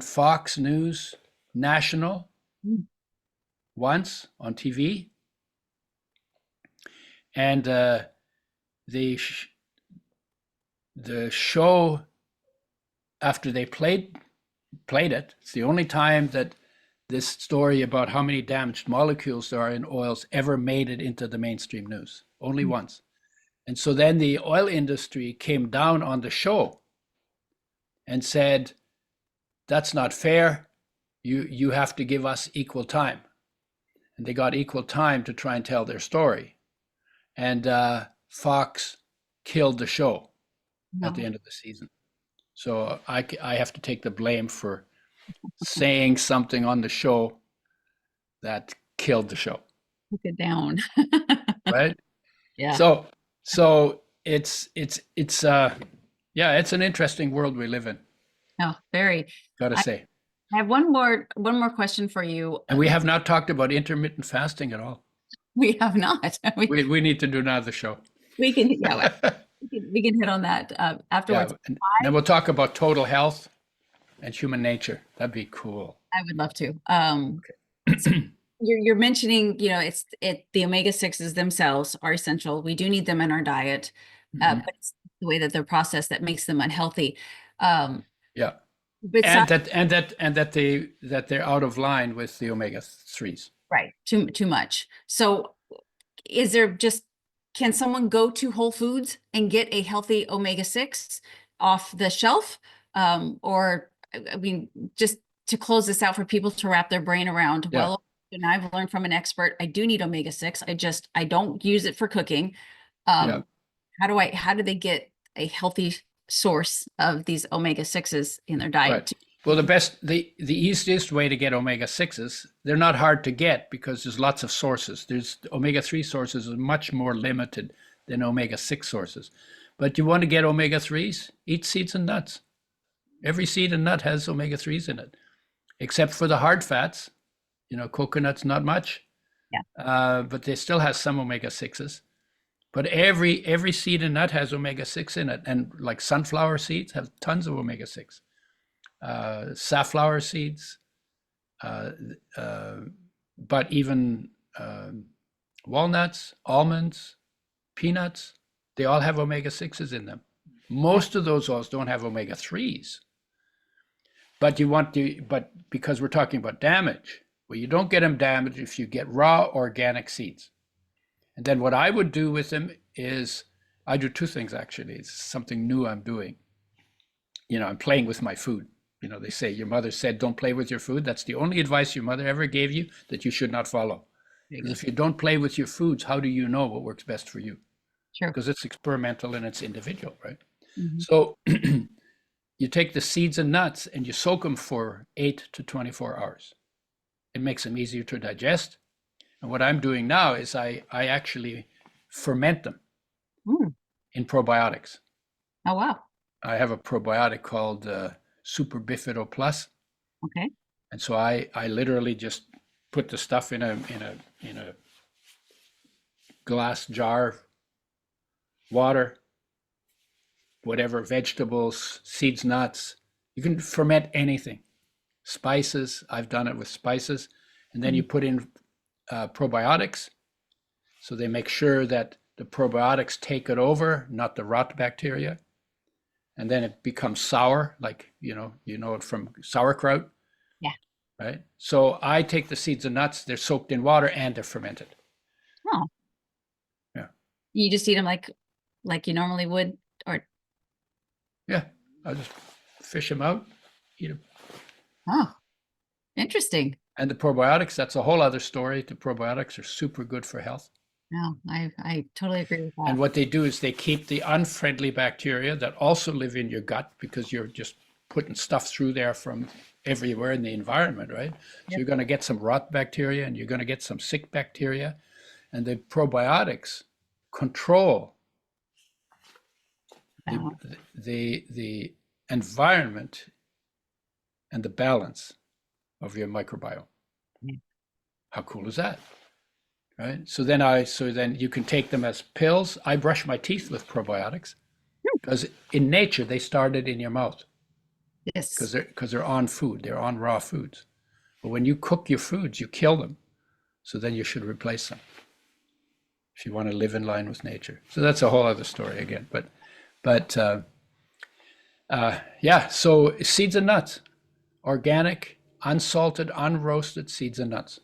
[SPEAKER 2] Fox News National once on TV, and the show, after they played it, it's the only time that this story about how many damaged molecules there are in oils ever made it into the mainstream news. Only once. And so then the oil industry came down on the show and said, that's not fair. You have to give us equal time. And they got equal time to try and tell their story. And Fox killed the show at the end of the season. So I have to take the blame for saying something on the show that killed the show.
[SPEAKER 1] Took it down.
[SPEAKER 2] Right?
[SPEAKER 1] Yeah.
[SPEAKER 2] So it's yeah, it's an interesting world we live in.
[SPEAKER 1] Oh, very.
[SPEAKER 2] Gotta say.
[SPEAKER 1] I have one more question for you.
[SPEAKER 2] And we have not talked about intermittent fasting at all.
[SPEAKER 1] We have not.
[SPEAKER 2] We need to do another show.
[SPEAKER 1] We can, yeah, we can hit on that afterwards.
[SPEAKER 2] Yeah, and then we'll talk about total health and human nature. That'd be cool.
[SPEAKER 1] I would love to. So you're mentioning, the omega-6s themselves are essential. We do need them in our diet, but it's the way that they're processed that makes them unhealthy.
[SPEAKER 2] Yeah. And that they're out of line with the omega-3s.
[SPEAKER 1] Right. Too much. So can someone go to Whole Foods and get a healthy omega-6 off the shelf? Or, I mean, just to close this out for people to wrap their brain around, well, and I've learned from an expert, I do need omega-6. I don't use it for cooking. How do they get a healthy source of these omega-6s in their diet?
[SPEAKER 2] Right. Well, the easiest way to get omega-6s, they're not hard to get because there's lots of sources. There's omega-3 sources are much more limited than omega-6 sources. But you want to get omega-3s, eat seeds and nuts. Every seed and nut has omega-3s in it, except for the hard fats. Coconut's not much, but they still have some omega-6s. But every seed and nut has omega-6 in it, and like sunflower seeds have tons of omega-6. Safflower seeds, but even walnuts, almonds, peanuts, they all have omega-6s in them. Most of those oils don't have omega-3s. But because we're talking about damage, well, you don't get them damaged if you get raw organic seeds. And then what I would do with them is, I do two things actually. It's something new I'm doing. I'm playing with my food. You know, they say your mother said, don't play with your food. That's the only advice your mother ever gave you that you should not follow. Because if you don't play with your foods, how do you know what works best for you?
[SPEAKER 1] Sure.
[SPEAKER 2] Because it's experimental and it's individual, right?
[SPEAKER 1] Mm-hmm.
[SPEAKER 2] So you take the seeds and nuts and you soak them for 8 to 24 hours. It makes them easier to digest. And what I'm doing now is I actually ferment them in probiotics.
[SPEAKER 1] Oh, wow.
[SPEAKER 2] I have a probiotic called Super Bifido Plus.
[SPEAKER 1] Okay.
[SPEAKER 2] And so I literally just put the stuff in a glass jar, water, whatever, vegetables, seeds, nuts. You can ferment anything. Spices, I've done it with spices. And then you put in probiotics. So they make sure that the probiotics take it over, not the rot bacteria. And then it becomes sour, like, you know it from sauerkraut.
[SPEAKER 1] Yeah.
[SPEAKER 2] Right? So I take the seeds and nuts, they're soaked in water and they're fermented.
[SPEAKER 1] Oh.
[SPEAKER 2] Yeah.
[SPEAKER 1] You just eat them like you normally would, or?
[SPEAKER 2] Yeah. I just fish them out, eat them.
[SPEAKER 1] Oh, interesting.
[SPEAKER 2] And the probiotics, that's a whole other story. The probiotics are super good for health.
[SPEAKER 1] No, I totally agree with that.
[SPEAKER 2] And what they do is they keep the unfriendly bacteria that also live in your gut, because you're just putting stuff through there from everywhere in the environment, right? So you're going to get some rot bacteria and you're going to get some sick bacteria. And the probiotics control the environment and the balance of your microbiome. How cool is that? Right. So then you can take them as pills. I brush my teeth with probiotics because in nature they started in your mouth.
[SPEAKER 1] Yes.
[SPEAKER 2] Because they're on food. They're on raw foods. But when you cook your foods, you kill them. So then you should replace them if you want to live in line with nature. So that's a whole other story again. But yeah. So seeds and nuts, organic, unsalted, unroasted seeds and nuts.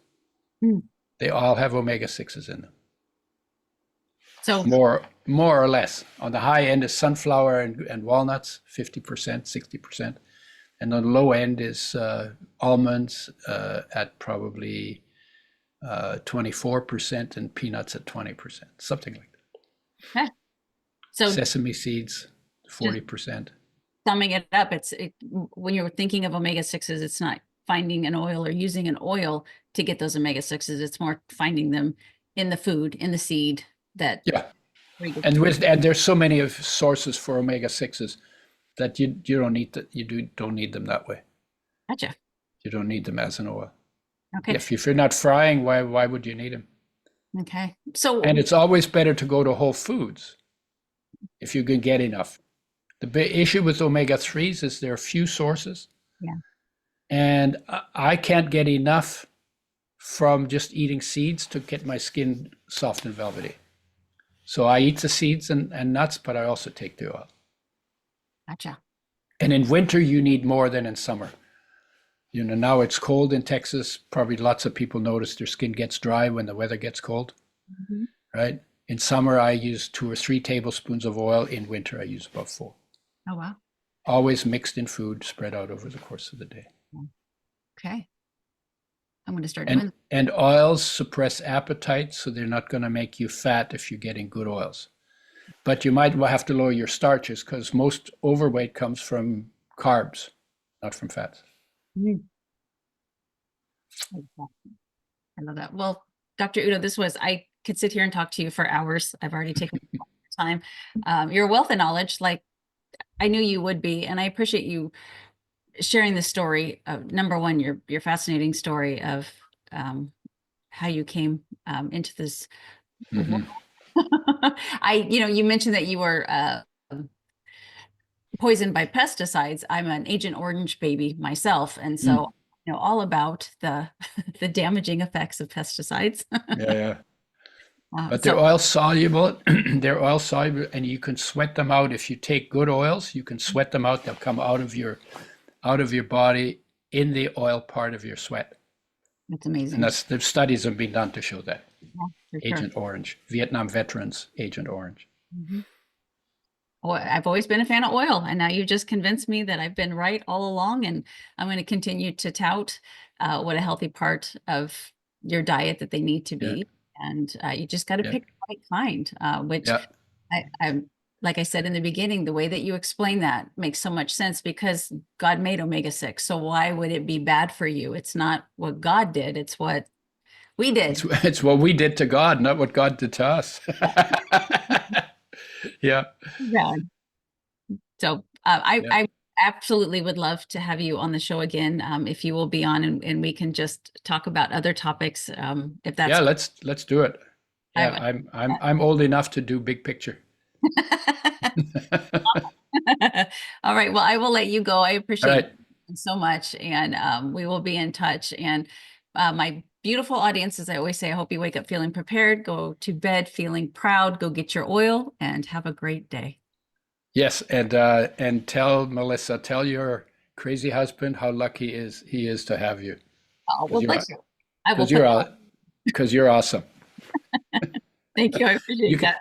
[SPEAKER 2] They all have omega-6s in them.
[SPEAKER 1] So
[SPEAKER 2] more or less. On the high end is sunflower and walnuts, 50%, 60%. And on the low end is almonds at probably 24% and peanuts at 20%, something like that.
[SPEAKER 1] okay. So
[SPEAKER 2] Sesame seeds, 40%.
[SPEAKER 1] Summing it up, when you're thinking of omega-6s, it's not finding an oil or using an oil to get those omega-6s. It's more finding them in the food, in the seed. That and
[SPEAKER 2] there's so many of sources for omega-6s that you don't need don't need them that way.
[SPEAKER 1] Gotcha.
[SPEAKER 2] You don't need them as an oil.
[SPEAKER 1] Okay.
[SPEAKER 2] If you're not frying, why would you need them?
[SPEAKER 1] Okay.
[SPEAKER 2] And it's always better to go to whole foods if you can get enough. The big issue with omega-3s is there are few sources.
[SPEAKER 1] Yeah. And
[SPEAKER 2] I can't get enough from just eating seeds to get my skin soft and velvety. So I eat the seeds and nuts, but I also take the oil.
[SPEAKER 1] Gotcha.
[SPEAKER 2] And in winter, you need more than in summer. You know, now it's cold in Texas. Probably lots of people notice their skin gets dry when the weather gets cold, right? In summer, I use 2 or 3 tablespoons of oil. In winter, I use about 4.
[SPEAKER 1] Oh, wow.
[SPEAKER 2] Always mixed in food, spread out over the course of the day.
[SPEAKER 1] Okay. I'm going to start doing that.
[SPEAKER 2] And oils suppress appetite, so they're not going to make you fat if you're getting good oils. But you might have to lower your starches because most overweight comes from carbs, not from fats.
[SPEAKER 1] I love that. Well, Dr. Udo, I could sit here and talk to you for hours. I've already taken time. Your wealth of knowledge, like I knew you would be, and I appreciate you sharing the story of, number one, your fascinating story of how you came into this. You mentioned that you were poisoned by pesticides. I'm an Agent Orange baby myself, and so I know all about the the damaging effects of pesticides.
[SPEAKER 2] Yeah. But they're oil soluble. They're oil soluble, and you can sweat them out. If you take good oils, you can sweat them out. They'll come out of your body in the oil part of your sweat.
[SPEAKER 1] That's amazing.
[SPEAKER 2] And the studies have been done to show that.
[SPEAKER 1] Yeah,
[SPEAKER 2] Agent Orange, Vietnam veterans, Agent Orange.
[SPEAKER 1] I've always been a fan of oil, and now you just convinced me that I've been right all along, and I'm going to continue to tout what a healthy part of your diet that they need to
[SPEAKER 2] Yeah,
[SPEAKER 1] be. And you just got to
[SPEAKER 2] yeah,
[SPEAKER 1] pick the right kind, which
[SPEAKER 2] yeah.
[SPEAKER 1] I'm like I said in the beginning, the way that you explain that makes so much sense because God made omega-6. So why would it be bad for you? It's not what God did, it's what we
[SPEAKER 2] It's
[SPEAKER 1] did.
[SPEAKER 2] it's what we did to God, not what God did to us. Yeah,
[SPEAKER 1] Yeah. So
[SPEAKER 2] yeah,
[SPEAKER 1] I absolutely would love to have you on the show again, if you will be on, and we can just talk about other topics, if
[SPEAKER 2] yeah.
[SPEAKER 1] that's
[SPEAKER 2] Let's do it.
[SPEAKER 1] I
[SPEAKER 2] Yeah,
[SPEAKER 1] would.
[SPEAKER 2] I'm old enough to do big picture.
[SPEAKER 1] All right. Well, I will let you go. I
[SPEAKER 2] All
[SPEAKER 1] appreciate
[SPEAKER 2] right.
[SPEAKER 1] you so much, and we will be in touch. And my beautiful audience, as I always say, I hope you wake up feeling prepared, go to bed feeling proud, go get your oil, and have a great day.
[SPEAKER 2] Yes, and tell Melissa, tell your crazy husband how lucky is he is to have you,
[SPEAKER 1] Oh,
[SPEAKER 2] because
[SPEAKER 1] well,
[SPEAKER 2] you're
[SPEAKER 1] thank you. I will
[SPEAKER 2] because
[SPEAKER 1] put
[SPEAKER 2] you're
[SPEAKER 1] that.
[SPEAKER 2] because you're awesome.
[SPEAKER 1] Thank you. I
[SPEAKER 2] You
[SPEAKER 1] appreciate
[SPEAKER 2] can
[SPEAKER 1] that.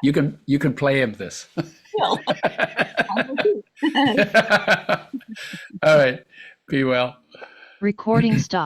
[SPEAKER 2] you can play him this.
[SPEAKER 1] Will. I will too.
[SPEAKER 2] All right. Be well.
[SPEAKER 3] Recording stop.